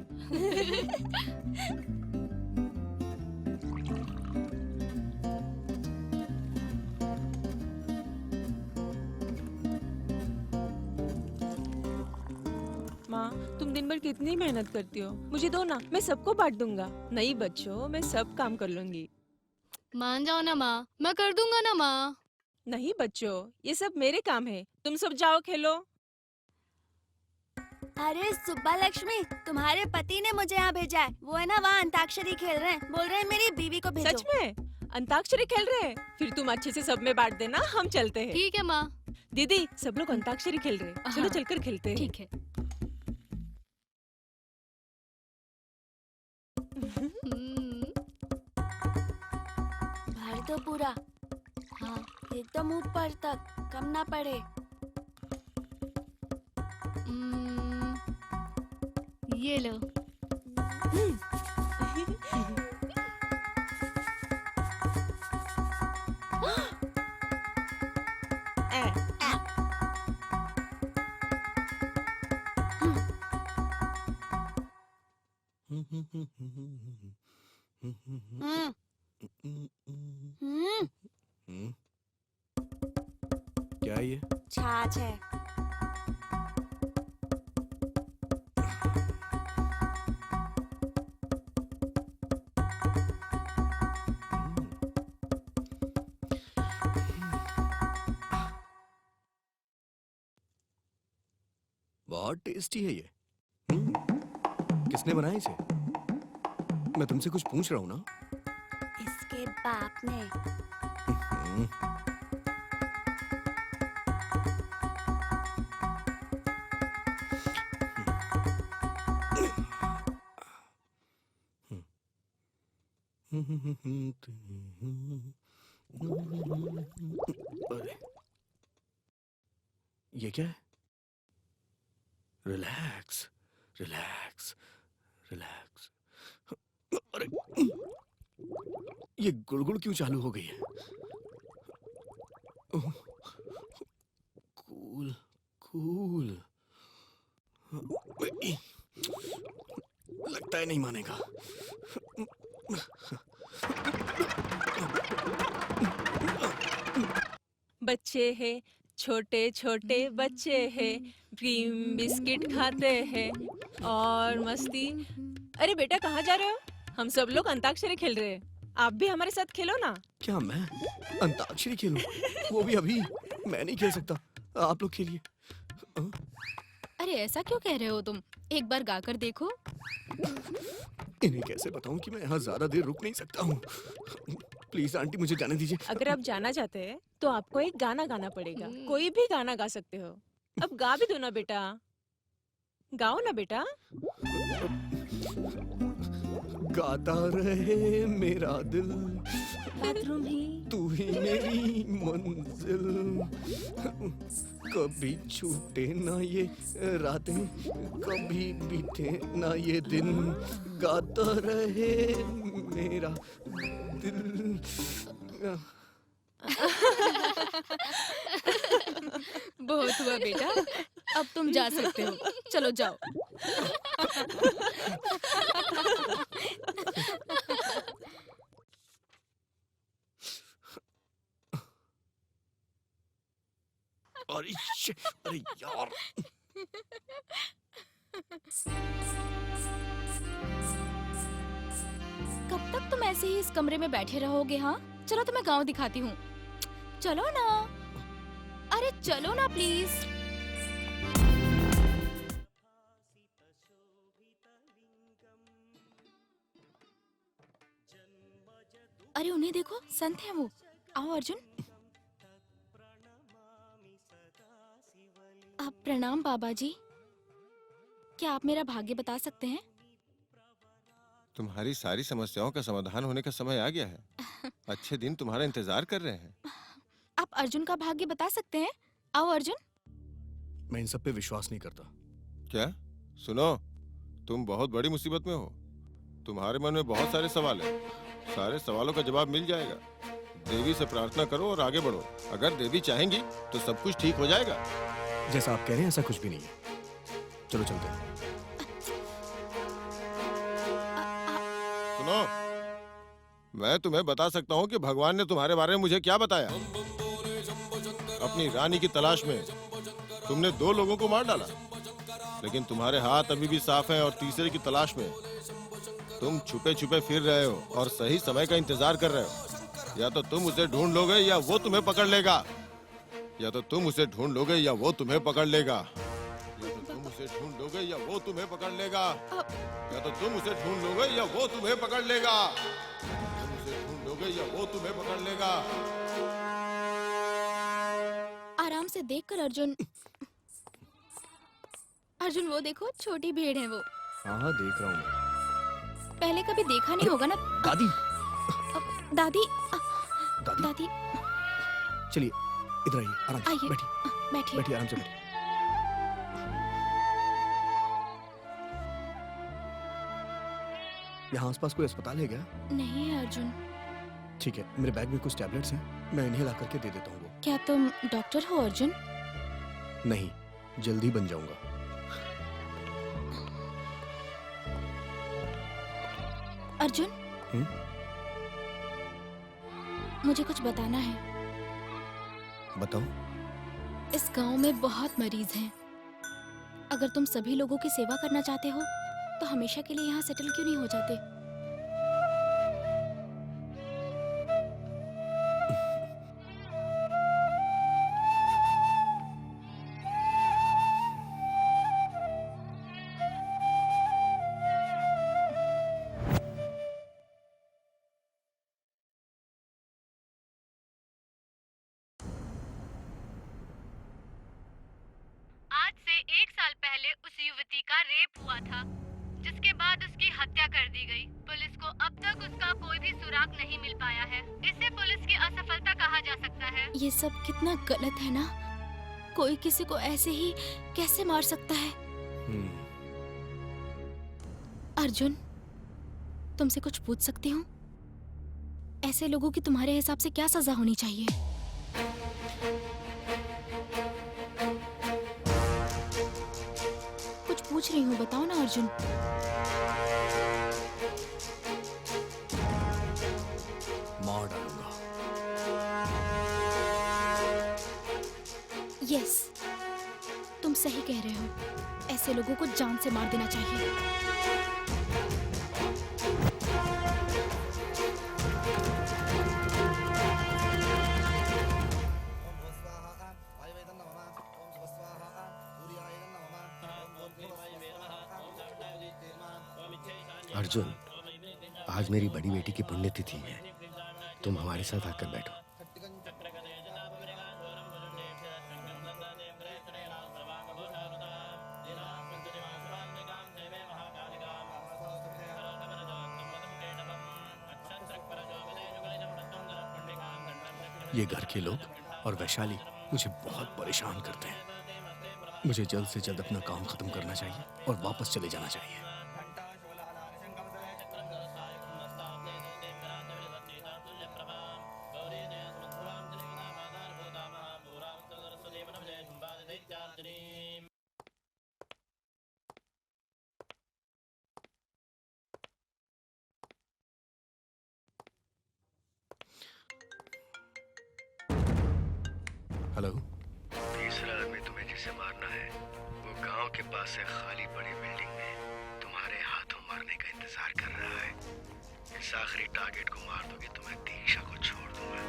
माँ, तुम दिन भर कितनी मेहनत करती हो, मुझे दो ना, मैं सबको बांट दूंगा। नहीं बच्चों, मैं सब काम कर लूंगी। मान जाओ ना माँ, मैं कर दूंगा ना माँ। नहीं बच्चों, ये सब मेरे काम है, तुम सब जाओ खेलो। अरे सुब्बा लक्ष्मी, तुम्हारे पति ने मुझे यहाँ भेजा है। वो है ना वहाँ अंताक्षरी खेल रहे हैं, बोल रहे हैं मेरी बीवी को भेजो। सच में? अंताक्षरी खेल रहे हैं? फिर तुम अच्छे से सब में बांट देना, हम चलते हैं। ठीक है माँ। दीदी, सब लोग अंताक्षरी खेल रहे हैं, चलो चलकर खेलते हैं। ठीक है। दो पूरा। हाँ एकदम ऊपर तक, कम ना पड़े। ये लो। क्या है ये? छाछ है। बहुत टेस्टी है ये। किसने बनाया इसे? मैं तुमसे कुछ पूछ रहा हूँ ना। इसके बाप ने। हम्म, अरे ये क्या है? Relax relax relax. अरे ये गुड़गुड़ क्यों चालू हो गई है? Cool cool. लगता है नहीं मानेगा। बच्चे हैं, छोटे छोटे बच्चे हैं, क्रीम बिस्किट खाते हैं और मस्ती। अरे बेटा कहाँ जा रहे हो? हम सब लोग अंताक्षरी खेल रहे हैं, आप भी हमारे साथ खेलो ना। क्या मैं अंताक्षरी खेलूं? वो भी अभी? मैं नहीं खेल सकता, आप लोग खेलिए। अरे ऐसा क्यों कह रहे हो तुम? एक बार गाकर देखो। इन्हें कैसे बताऊं कि मैं यहाँ ज्यादा देर रुक नहीं सकता हूँ। प्लीज आंटी मुझे जाने दीजिए। अगर आप जाना चाहते हैं तो आपको एक गाना गाना पड़ेगा। कोई भी गाना गा सकते हो। अब गा भी दो ना बेटा, गाओ ना बेटा। गाता रहे मेरा दिल, बाथरूम ही तू ही मेरी मंजिल, कभी छूटे ना ये रातें, कभी बीते ना ये दिन, गाता रहे मेरा दिल। बहुत हुआ बेटा, अब तुम जा सकते हो। चलो जाओ। अरे यार। कब तक तुम ऐसे ही इस कमरे में बैठे रहोगे? हाँ चलो तुम्हें गांव दिखाती हूँ। चलो ना, अरे चलो ना प्लीज। अरे उन्हें देखो, संत है वो। आओ अर्जुन। आप प्रणाम बाबा जी। क्या आप मेरा भाग्य बता सकते हैं? तुम्हारी सारी समस्याओं का समाधान होने का समय आ गया है। अच्छे दिन तुम्हारा इंतजार कर रहे हैं। आप अर्जुन का भाग्य बता सकते हैं? आओ अर्जुन। मैं इन सब पे विश्वास नहीं करता। क्या? सुनो, तुम बहुत बड़ी मुसीबत में हो। तुम्हारे मन में बहुत सारे सवाल हैं। सारे सवालों का जवाब मिल जाएगा। देवी से प्रार्थना करो और आगे बढ़ो। अगर देवी चाहेंगी तो सब कुछ ठीक हो जाएगा। जैसा आप कह रहे हैं ऐसा कुछ भी नहीं है। चलो चलते हैं। सुनो, मैं तुम्हें बता सकता हूँ कि भगवान ने तुम्हारे बारे में मुझे क्या बताया। अपनी रानी की तलाश में तुमने 2 लोगों को मार डाला, लेकिन तुम्हारे हाथ अभी भी साफ हैं और तीसरे की तलाश में तुम छुपे छुपे फिर रहे हो और सही समय का इंतजार कर रहे हो। या तो तुम उसे ढूंढ लोगे या वो तुम्हें पकड़ लेगा। या तो तुम उसे ढूंढ लोगे या वो तुम्हें पकड़ लेगा। या तो तुम उसे ढूंढ लोगे या वो तुम्हें पकड़ लेगा। या तो तुम उसे ढूंढ लोगे या वो तुम्हें पकड़ लेगा। तुम उसे ढूंढ लोगे या वो तुम्हें पकड़ लेगा। आराम से देखकर अर्जुन। अर्जुन वो देखो, छोटी भेड़ है वो। हाँ देख रहा हूँ मैं। पहले कभी देखा नहीं होगा ना। दादी। दादी। दादी दादी चलिए इधर आइए, आराम से आइए। बैठिए, बैठिए। बैठिए आराम से बैठिए। यहाँ आसपास कोई अस्पताल है क्या? नहीं है अर्जुन। ठीक है, मेरे बैग में कुछ टैबलेट्स हैं, मैं इन्हें ला करके दे देता हूँ वो। क्या तुम डॉक्टर हो अर्जुन? नहीं, जल्दी बन जाऊंगा। अर्जुन मुझे कुछ बताना है। बताओ। इस गांव में बहुत मरीज हैं। अगर तुम सभी लोगों की सेवा करना चाहते हो तो हमेशा के लिए यहाँ सेटल क्यों नहीं हो जाते? आज से 1 साल पहले उस युवती का रेप हुआ था, जिसके बाद उसकी हत्या कर दी गई। पुलिस को अब तक उसका कोई भी सुराग नहीं मिल पाया है। इसे पुलिस की असफलता कहा जा सकता है। ये सब कितना गलत है ना। कोई किसी को ऐसे ही कैसे मार सकता है? अर्जुन, तुमसे कुछ पूछ सकती हूँ? ऐसे लोगों की तुम्हारे हिसाब से क्या सजा होनी चाहिए? कुछ पूछ रही हूँ, बताओ ना अर्जुन। मार डालूंगा। यस, तुम सही कह रहे हो। ऐसे लोगों को जान से मार देना चाहिए। अर्जुन, आज मेरी बड़ी बेटी की पुण्यतिथि है, तुम हमारे साथ आकर बैठो। ये घर के लोग और वैशाली मुझे बहुत परेशान करते हैं। मुझे जल्द से जल्द अपना काम खत्म करना चाहिए और वापस चले जाना चाहिए। हेलो। तीसरा आदमी तुम्हें जिसे मारना है वो गांव के पास से खाली पड़ी बिल्डिंग में तुम्हारे हाथों मारने का इंतजार कर रहा है। इस आखिरी टारगेट को मार दोगे तो मैं दीक्षा को छोड़ दूंगा।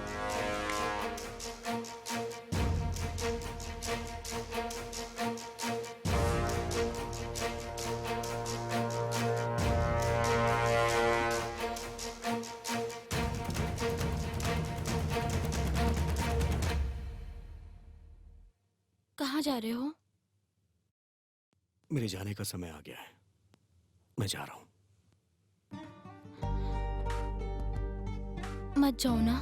कहाँ जा रहे हो? मेरे जाने का समय आ गया है, मैं जा रहा हूँ। मत जाओ ना।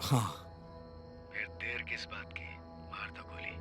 हाँ। फिर देर किस बात की, मार दो गोली।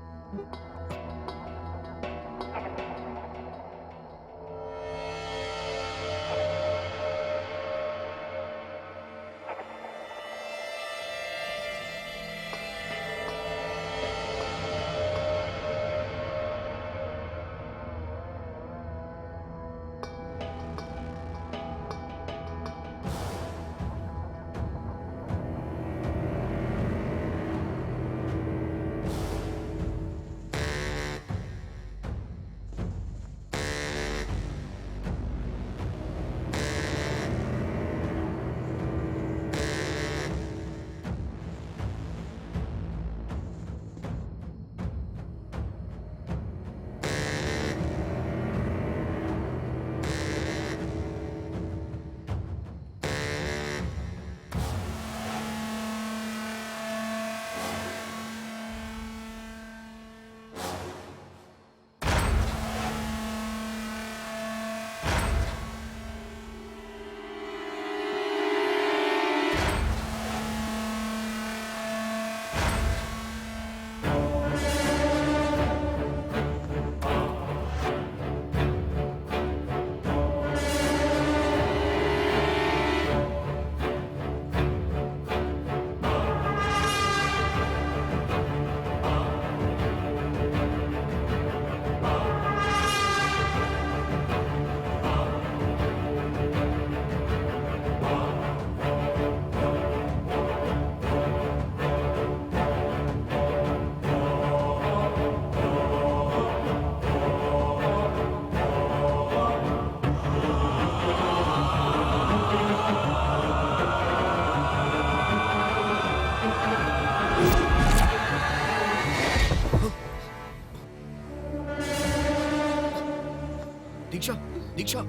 दीक्षा, दीक्षा,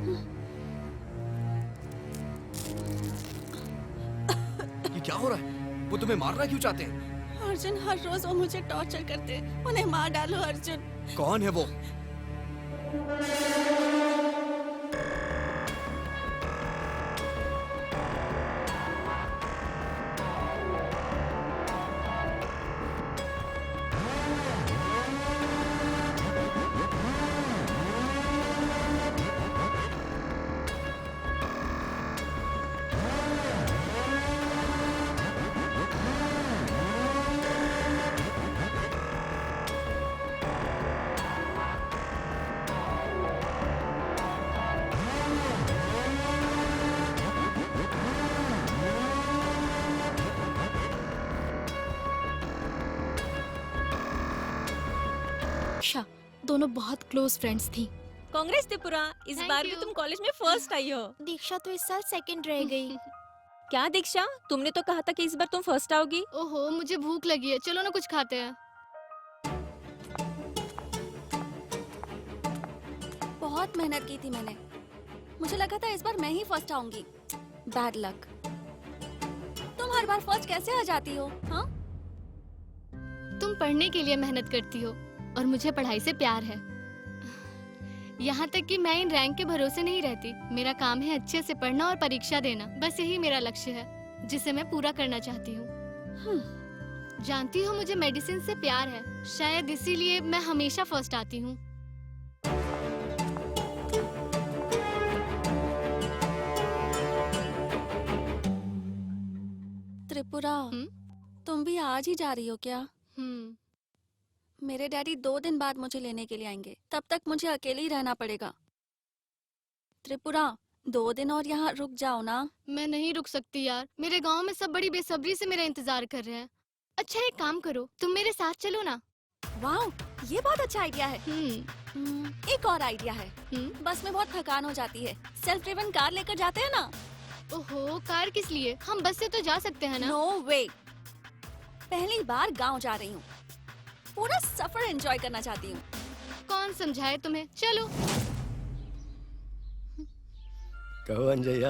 ये क्या हो रहा है? वो तुम्हें मारना क्यों चाहते हैं? अर्जुन, हर रोज वो मुझे टॉर्चर करते हैं। उन्हें मार डालो अर्जुन। कौन है वो? दीक्षा, दोनों बहुत क्लोज फ्रेंड्स थी। कांग्रेस त्रिपुरा, इस Thank बार भी you. तुम कॉलेज में फर्स्ट आई हो। दीक्षा तो इस साल सेकंड रह गई। क्या दीक्षा, तुमने तो कहा था कि इस बार तुम फर्स्ट आओगी। ओहो, मुझे भूख लगी है, चलो ना कुछ खाते हैं। बहुत मेहनत की थी मैंने। मुझे लगा था इस बार मैं ही फर्स्ट आऊंगी। Bad luck. तुम हर बार फर्स्ट कैसे आ जाती हो? हाँ, तुम पढ़ने के लिए मेहनत करती हो और मुझे पढ़ाई से प्यार है। यहाँ तक कि मैं इन रैंक के भरोसे नहीं रहती। मेरा काम है अच्छे से पढ़ना और परीक्षा देना। बस यही मेरा लक्ष्य है जिसे मैं पूरा करना चाहती हूँ। जानती हो, मुझे मेडिसिन से प्यार है। शायद इसीलिए मैं हमेशा फर्स्ट आती हूँ। त्रिपुरा, तुम भी आज ही जा रही हो क्या? मेरे डैडी 2 दिन बाद मुझे लेने के लिए आएंगे। तब तक मुझे अकेले ही रहना पड़ेगा। त्रिपुरा, 2 दिन और यहाँ रुक जाओ ना। मैं नहीं रुक सकती यार। मेरे गांव में सब बड़ी बेसब्री से मेरा इंतजार कर रहे हैं। अच्छा, एक काम करो, तुम मेरे साथ चलो ना। वाह, ये बहुत अच्छा आइडिया है। एक और आइडिया है। बस में बहुत थकान हो जाती है। सेल्फ ड्रिवन कार लेकर जाते हैं ना। ओहो, कार किस लिए? हम बस से तो जा सकते हैं ना। नो वे। पहली बार गांव जा रही हूँ, पूरा सफर एंजॉय करना चाहती हूँ। कौन समझाए तुम्हें? चलो। कहो अंजया,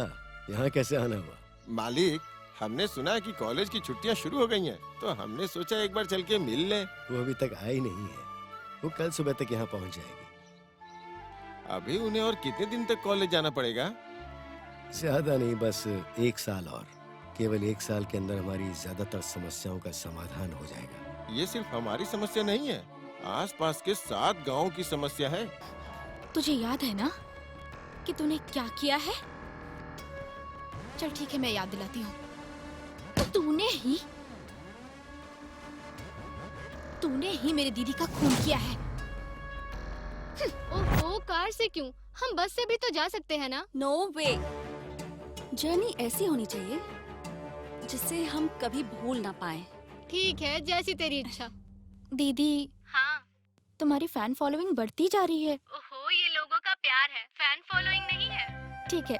यहाँ कैसे आना हुआ? मालिक, हमने सुना कि कॉलेज की छुट्टियां शुरू हो गई हैं, तो हमने सोचा एक बार चल के मिल लें। वो अभी तक आई नहीं है। वो कल सुबह तक यहाँ पहुँच जाएगी। अभी उन्हें और कितने दिन तक कॉलेज जाना पड़ेगा? ज्यादा नहीं, बस 1 साल और। केवल 1 साल के अंदर हमारी ज्यादातर समस्याओं का समाधान हो जाएगा। ये सिर्फ हमारी समस्या नहीं है, आसपास के 7 गांवों की समस्या है। तुझे याद है ना कि तूने क्या किया है? चल ठीक है, मैं याद दिलाती हूँ। तो तूने ही मेरी दीदी का खून किया है। ओहो, कार से क्यों? हम बस से भी तो जा सकते हैं ना? नो वे। जर्नी ऐसी होनी चाहिए जिसे हम कभी भूल ना पाए। ठीक है, जैसी तेरी इच्छा। दीदी, हाँ, तुम्हारी फैन फॉलोइंग बढ़ती जा रही है। ओहो, ये लोगों का प्यार है, फैन फॉलोइंग नहीं है। ठीक है,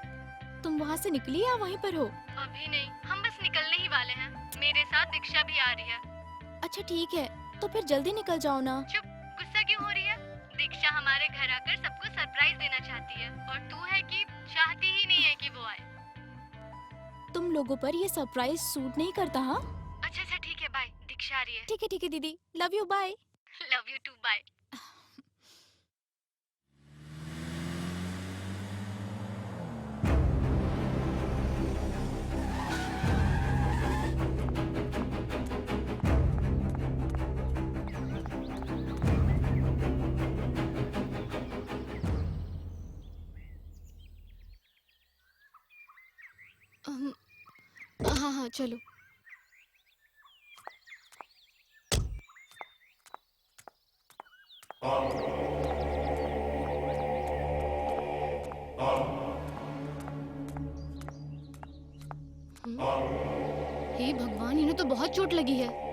तुम वहाँ से निकली या वहीं पर हो? अभी नहीं, हम बस निकलने ही वाले हैं। मेरे साथ दीक्षा भी आ रही है। अच्छा ठीक है, तो फिर जल्दी निकल जाओ ना। चुप, गुस्सा क्यों हो रही है? दीक्षा हमारे घर आकर सबको सरप्राइज देना चाहती है और तू है कि चाहती ही नहीं है कि वो आए। तुम लोगों पर ये सरप्राइज सूट नहीं करता? हाँ अच्छा ठीक है, बाय। दीक्षा आ रही है। ठीक है दीदी, love you, bye. Love you too, bye. हाँ चलो। हे भगवान, इन्हें तो बहुत चोट लगी है।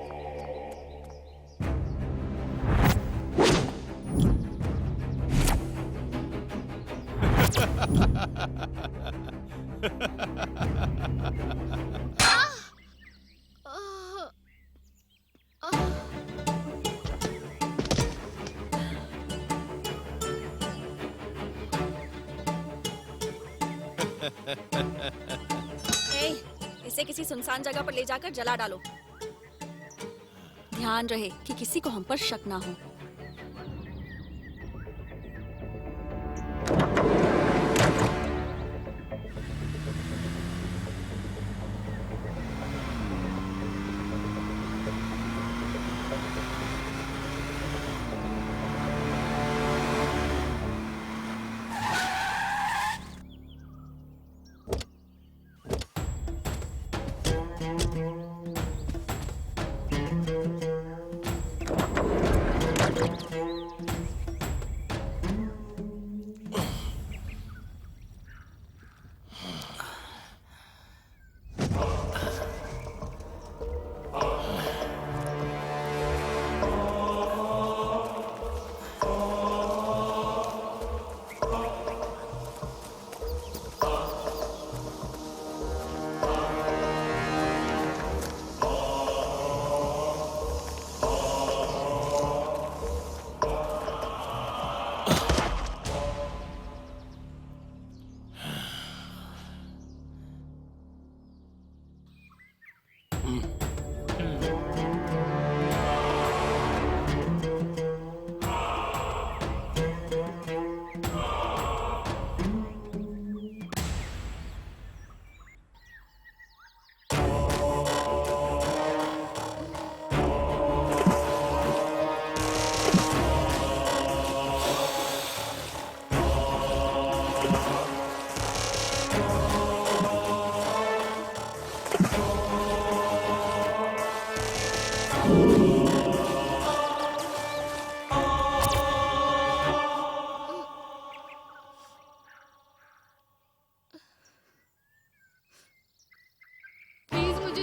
इसे किसी सुनसान जगह पर ले जाकर जला डालो। ध्यान रहे कि किसी को हम पर शक ना हो।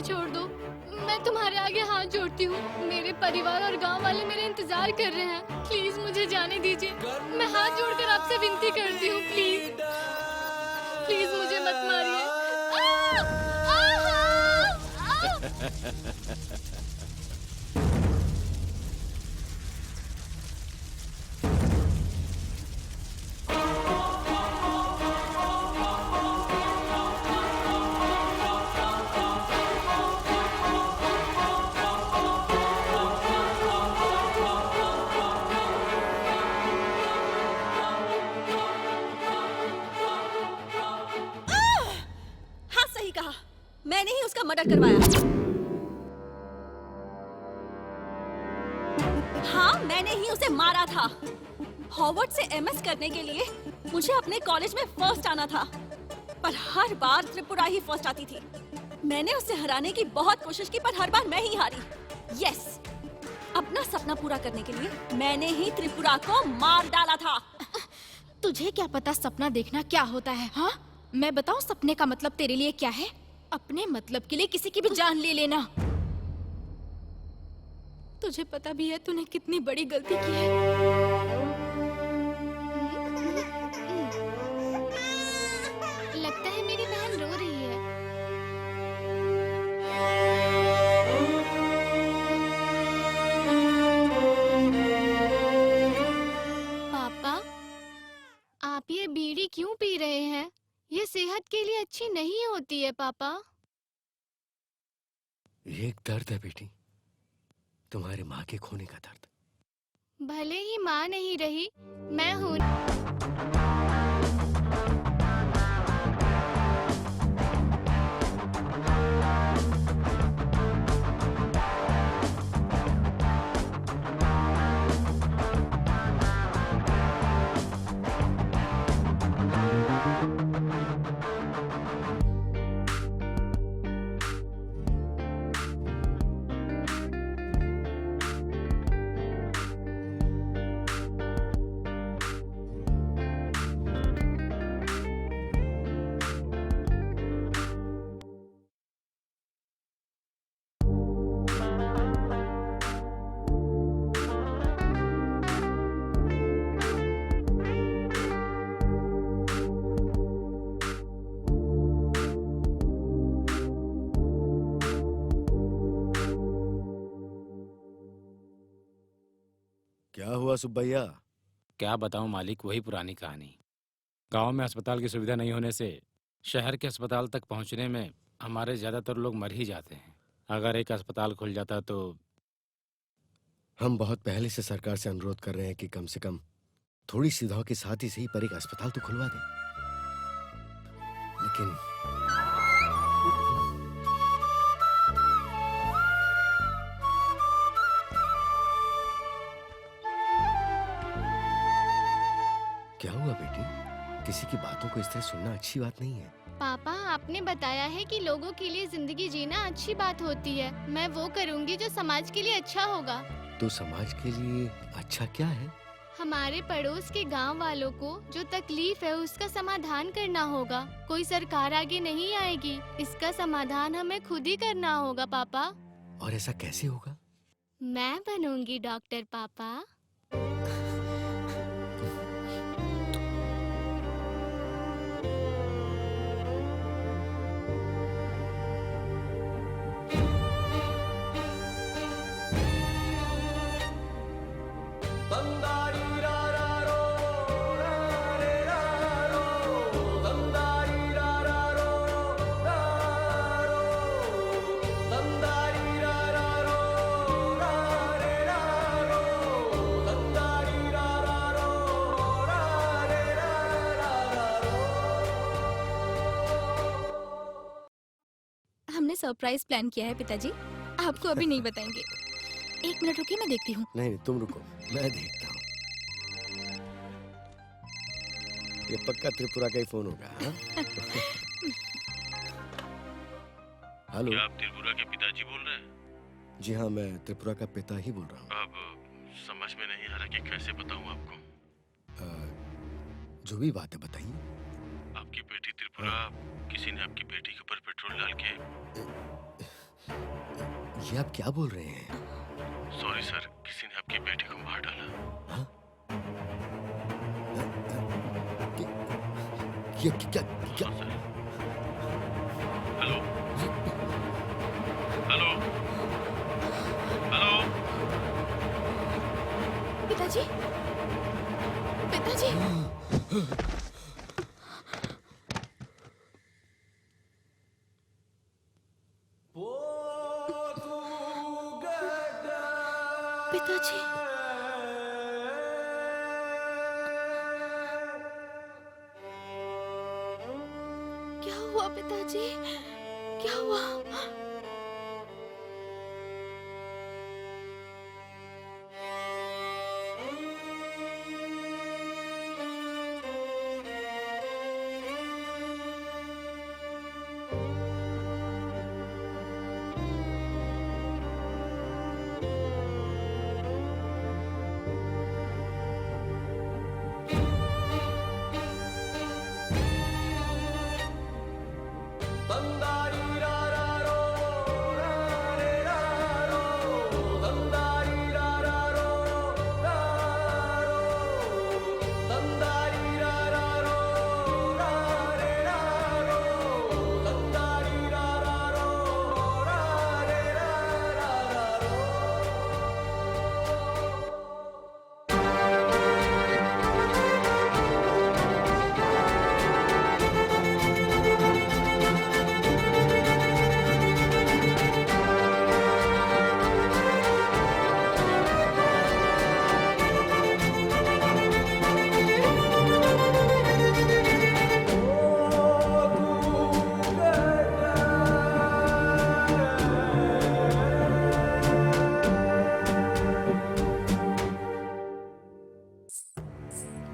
छोड़ दो, मैं तुम्हारे आगे हाथ जोड़ती हूँ। मेरे परिवार और गांव वाले मेरे इंतजार कर रहे हैं। प्लीज मुझे जाने दीजिए। मैं हाथ जोड़कर आपसे विनती करती हूँ, प्लीज प्लीज मुझे मत मारिए। मैंने ही उसका मर्डर करवाया। हाँ, मैंने ही उसे मारा था। हॉवर्ड से एमएस करने के लिए मुझे अपने कॉलेज में फर्स्ट आना था, पर हर बार त्रिपुरा ही फर्स्ट आती थी। मैंने उसे हराने की बहुत कोशिश की, पर हर बार मैं ही हारी। यस, अपना सपना पूरा करने के लिए मैंने ही त्रिपुरा को मार डाला था। तुझे क्या पता सपना देखना क्या होता है? हाँ, मैं बताऊं सपने का मतलब तेरे लिए क्या है? अपने मतलब के लिए किसी की भी जान ले लेना। तुझे पता भी है तूने कितनी बड़ी गलती की है। लगता है मेरी बहन रो रही है। पापा, आप ये बीड़ी क्यों पी रहे हैं? ये सेहत के लिए अच्छी नहीं होती है पापा। ये एक दर्द है बेटी, तुम्हारे माँ के खोने का दर्द। भले ही माँ नहीं रही, मैं हूँ। क्या हुआ सुब्बैया? क्या बताऊं मालिक, वही पुरानी कहानी। गांव में अस्पताल की सुविधा नहीं होने से शहर के अस्पताल तक पहुंचने में हमारे ज्यादातर लोग मर ही जाते हैं। अगर एक अस्पताल खुल जाता तो। हम बहुत पहले से सरकार से अनुरोध कर रहे हैं कि कम से कम थोड़ी सुविधाओं के साथ ही सही पर एक अस्पताल तो खुलवा दें, लेकिन क्या हुआ बेटी? किसी की बातों को इस तरह सुनना अच्छी बात नहीं है। पापा, आपने बताया है कि लोगों के लिए जिंदगी जीना अच्छी बात होती है। मैं वो करूँगी जो समाज के लिए अच्छा होगा। तो समाज के लिए अच्छा क्या है? हमारे पड़ोस के गांव वालों को जो तकलीफ है उसका समाधान करना होगा। कोई सरकार आगे नहीं आएगी, इसका समाधान हमें खुद ही करना होगा पापा। और ऐसा कैसे होगा? मैं बनूंगी डॉक्टर पापा। हमने सरप्राइज प्लान किया है पिताजी, आपको अभी नहीं बताएंगे। 1 मिनट रुकिए, मैं देखती हूँ। नहीं, तुम रुको, मैं देखता हूँ। ये पक्का त्रिपुरा का ही फोन होगा। हाँ? हेलो, क्या आप त्रिपुरा के पिताजी बोल रहे हैं? जी हाँ, मैं त्रिपुरा का पिता ही बोल रहा हूँ। अब समझ में नहीं आ रहा कि कैसे बताऊं आपको। जो भी बात है बताइए। आपकी बेटी त्रिपुरा, किसी ने आपकी बेटी के ऊपर पेट्रोल डाल के। ये आप क्या बोल रहे हैं? सॉरी सर, किसी ने आपकी बेटी को मार डाला। हाँ? क्या क्या क्या? हेलो हेलो हेलो पिताजी, पिताजी। पिताजी, क्या हुआ पिताजी? क्या हुआ?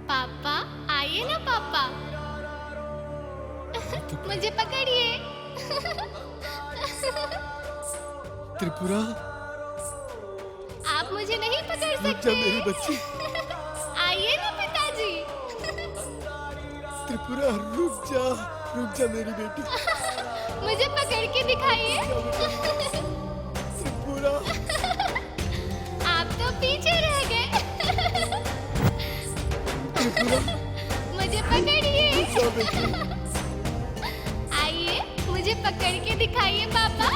पापा आइए ना पापा। मुझे पकड़िए। त्रिपुरा, आप मुझे नहीं पकड़ रुक जा सकते। मेरी बच्ची। आइए ना पिताजी। त्रिपुरा रुक जा मेरी बेटी। मुझे पकड़ के दिखाइए। त्रिपुरा, आप तो पीछे रह गए। मुझे पकड़िए। आइए, मुझे पकड़ के दिखाइए पापा।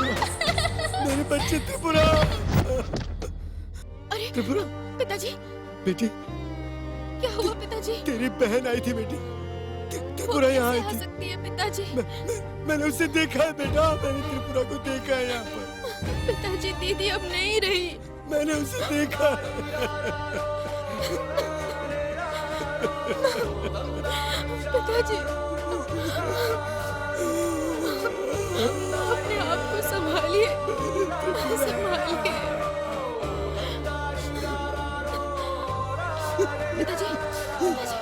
मेरे बच्चे त्रिपुरा। अरे त्रिपुरा, पिताजी बेटी क्या हुआ पिताजी? तेरी बहन आई थी बेटी। त्रिपुरा यहाँ आई आ थी। सकती है पिताजी? मैंने उसे देखा है बेटा, मैंने त्रिपुरा को देखा है यहाँ पर। पिताजी दीदी अब नहीं रही। मैंने उसे देखा है। पिताजी अपने आप को संभालिए, संभालिए। पिताजी, पिताजी।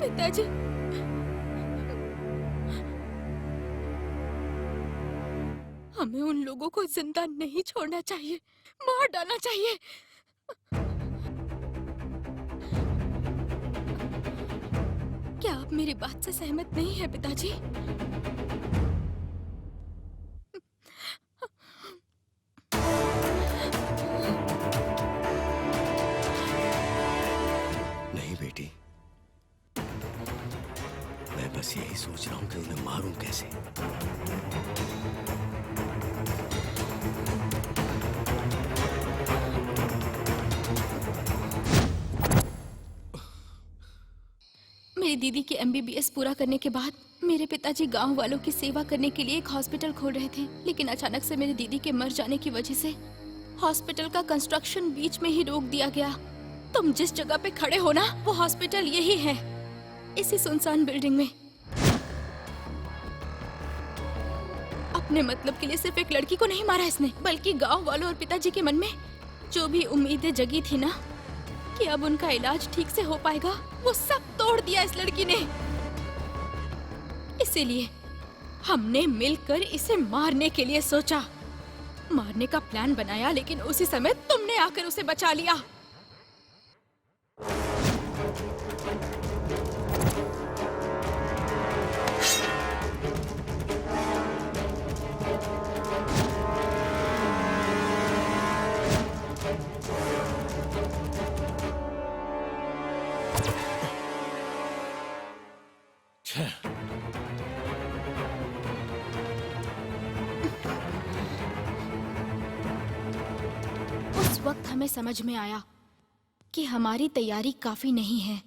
पिताजी हमें उन लोगों को जिंदा नहीं छोड़ना चाहिए, मार डालना चाहिए। क्या आप मेरी बात से सहमत नहीं है पिताजी? नहीं बेटी, मैं बस यही सोच रहा हूं कि उन्हें मारूं कैसे। मेरी दीदी के MBBS पूरा करने के बाद मेरे पिताजी गांव वालों की सेवा करने के लिए एक हॉस्पिटल खोल रहे थे, लेकिन अचानक से मेरी दीदी के मर जाने की वजह से हॉस्पिटल का कंस्ट्रक्शन बीच में ही रोक दिया गया। तुम जिस जगह पे खड़े हो ना, वो हॉस्पिटल यही है, इसी सुनसान बिल्डिंग में। अपने मतलब के लिए सिर्फ एक लड़की को नहीं मारा इसने, बल्कि गांव वालों और पिताजी के मन में जो भी उम्मीदें जगी थी ना कि अब उनका इलाज ठीक से हो पाएगा, वो सब तोड़ दिया इस लड़की ने। इसीलिए हमने मिलकर इसे मारने के लिए सोचा, मारने का प्लान बनाया, लेकिन उसी समय तुमने आकर उसे बचा लिया। उस वक्त हमें समझ में आया कि हमारी तैयारी काफी नहीं है।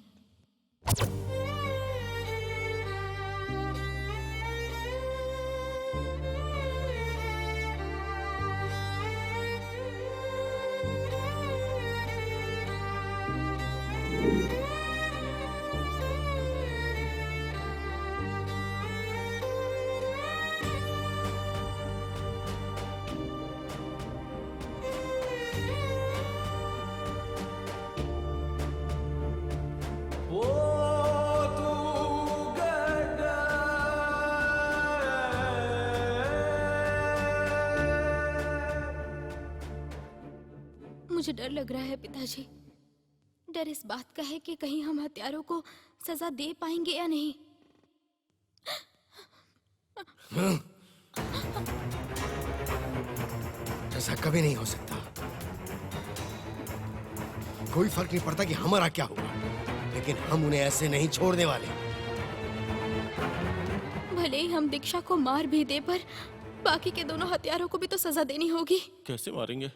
मुझे डर लग रहा है पिताजी। डर इस बात का है कि कहीं हम हत्यारों को सजा दे पाएंगे या नहीं। ऐसा कभी नहीं हो सकता। कोई फर्क नहीं पड़ता कि हमारा क्या होगा, लेकिन हम उन्हें ऐसे नहीं छोड़ने वाले। भले ही हम दीक्षा को मार भी दे, पर बाकी के दोनों हत्यारों को भी तो सजा देनी होगी। कैसे मारेंगे?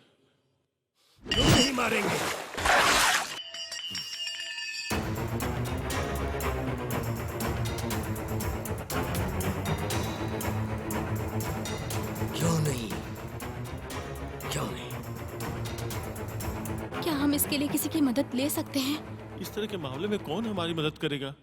क्यों नहीं मारेंगे? क्यों नहीं? क्यों नहीं? क्या हम इसके लिए किसी की मदद ले सकते हैं? इस तरह के मामले में कौन हमारी मदद करेगा?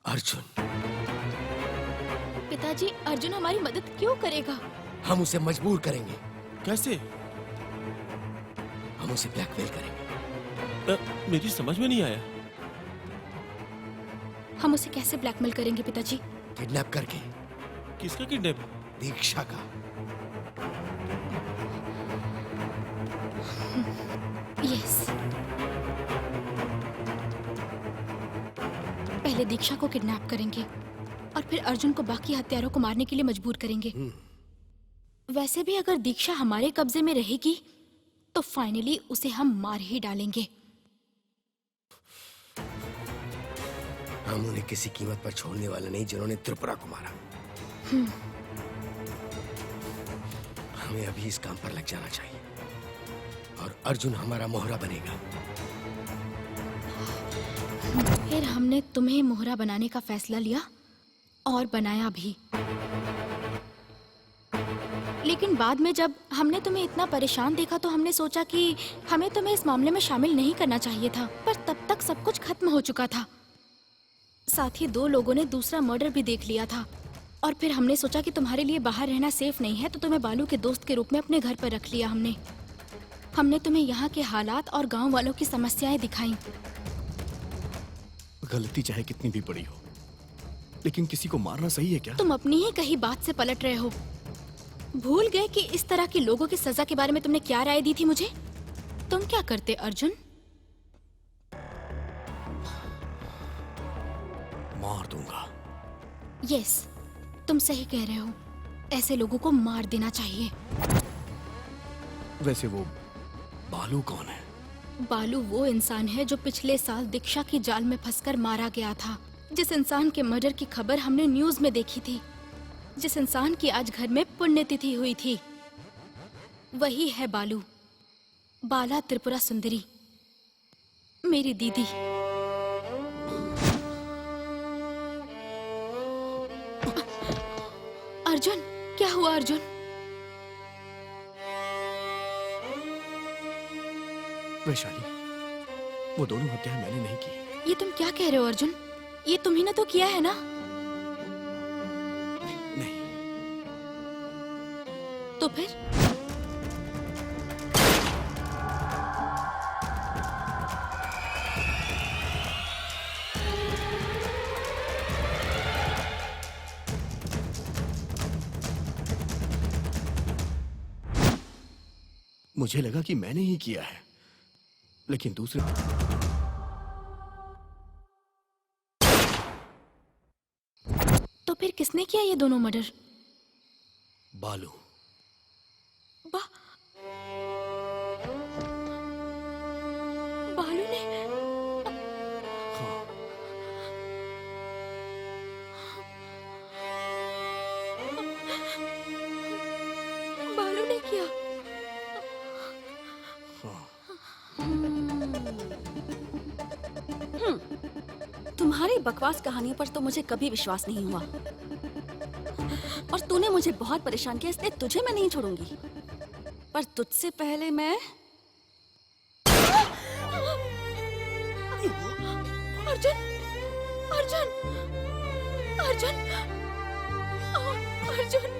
अर्जुन। पिताजी, अर्जुन हमारी मदद क्यों करेगा? हम उसे मजबूर करेंगे। कैसे? हम उसे ब्लैकमेल करेंगे। मेरी समझ में नहीं आया। हम उसे कैसे ब्लैकमेल करेंगे पिताजी? किडनैप करके। किसका किडनैप? दीक्षा का। यस। पहले दीक्षा को किडनैप करेंगे और फिर अर्जुन को बाकी हत्यारों को मारने के लिए मजबूर करेंगे। वैसे भी अगर दीक्षा हमारे कब्जे में रहेगी तो फाइनली उसे हम मार ही डालेंगे। हम उन्हें किसी कीमत पर छोड़ने वाले नहीं जिन्होंने त्रिपुरा को मारा। हमें अभी इस काम पर लग जाना चाहिए और अर्जुन हमारा मोहरा बनेगा। फिर हमने तुम्हें मोहरा बनाने का फैसला लिया और बनाया भी। लेकिन बाद में जब हमने तुम्हें इतना परेशान देखा तो हमने सोचा कि हमें तुम्हें इस मामले में शामिल नहीं करना चाहिए था, पर तब तक सब कुछ खत्म हो चुका था। साथ ही 2 लोगों ने दूसरा मर्डर भी देख लिया था और फिर हमने सोचा कि तुम्हारे लिए बाहर रहना सेफ नहीं है, तो तुम्हें बालू के दोस्त के रूप में अपने घर पर रख लिया। हमने तुम्हें यहाँ के हालात और गांव वालों की समस्याएं दिखाई। गलती चाहे कितनी भी बड़ी हो, लेकिन किसी को मारना सही है क्या? तुम अपनी ही कही बात से पलट रहे हो। भूल गए कि इस तरह के लोगों की सजा के बारे में तुमने क्या राय दी थी मुझे? तुम क्या करते अर्जुन? मार दूंगा। यस, तुम सही कह रहे हो। ऐसे लोगों को मार देना चाहिए। वैसे वो बालू कौन है? बालू वो इंसान है जो पिछले साल दीक्षा की जाल में फंसकर मारा गया था। जिस इंसान के मर्डर की खबर हमने न्यूज में देखी थी, जिस इंसान की आज घर में पुण्यतिथि हुई थी, वही है बालू। बाला त्रिपुरा सुंदरी, मेरी दीदी। अर्जुन, क्या हुआ अर्जुन? वैशाली, वो दोनों हत्याएं मैंने नहीं की। ये तुम क्या कह रहे हो अर्जुन? ये तुम ही ने तो किया है ना? तो फिर मुझे लगा कि मैंने ही किया है, लेकिन दूसरे तो फिर किसने किया ये दोनों मर्डर? बालू। बालू ने? बालू ने किया? तुम्हारी बकवास कहानियों पर तो मुझे कभी विश्वास नहीं हुआ, और तूने मुझे बहुत परेशान किया, इसलिए तुझे मैं नहीं छोड़ूंगी। पर तुझसे पहले मैं अर्जुन, अर्जुन, अर्जुन, अर्जुन।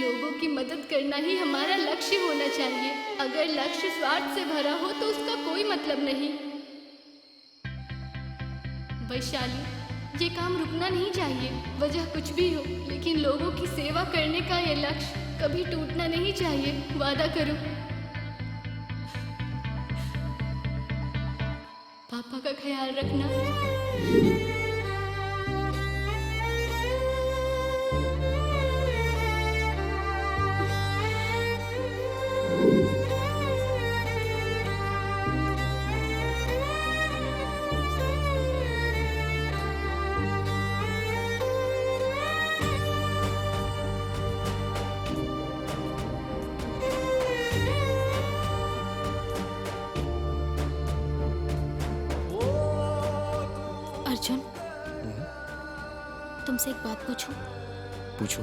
लोगों की मदद करना ही हमारा लक्ष्य होना चाहिए। अगर लक्ष्य स्वार्थ से भरा हो तो उसका कोई मतलब नहीं। वैशाली, ये काम रुकना नहीं चाहिए, वजह कुछ भी हो, लेकिन लोगों की सेवा करने का ये लक्ष्य कभी टूटना नहीं चाहिए। वादा करो। पापा का ख्याल रखना। अर्जुन, तुमसे एक बात पूछूं? पूछो।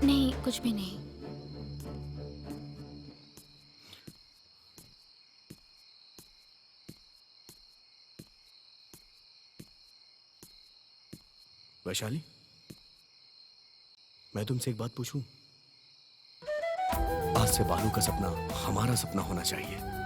नहीं, कुछ भी नहीं। वैशाली, मैं तुमसे एक बात पूछूं? आज से बालू का सपना हमारा सपना होना चाहिए।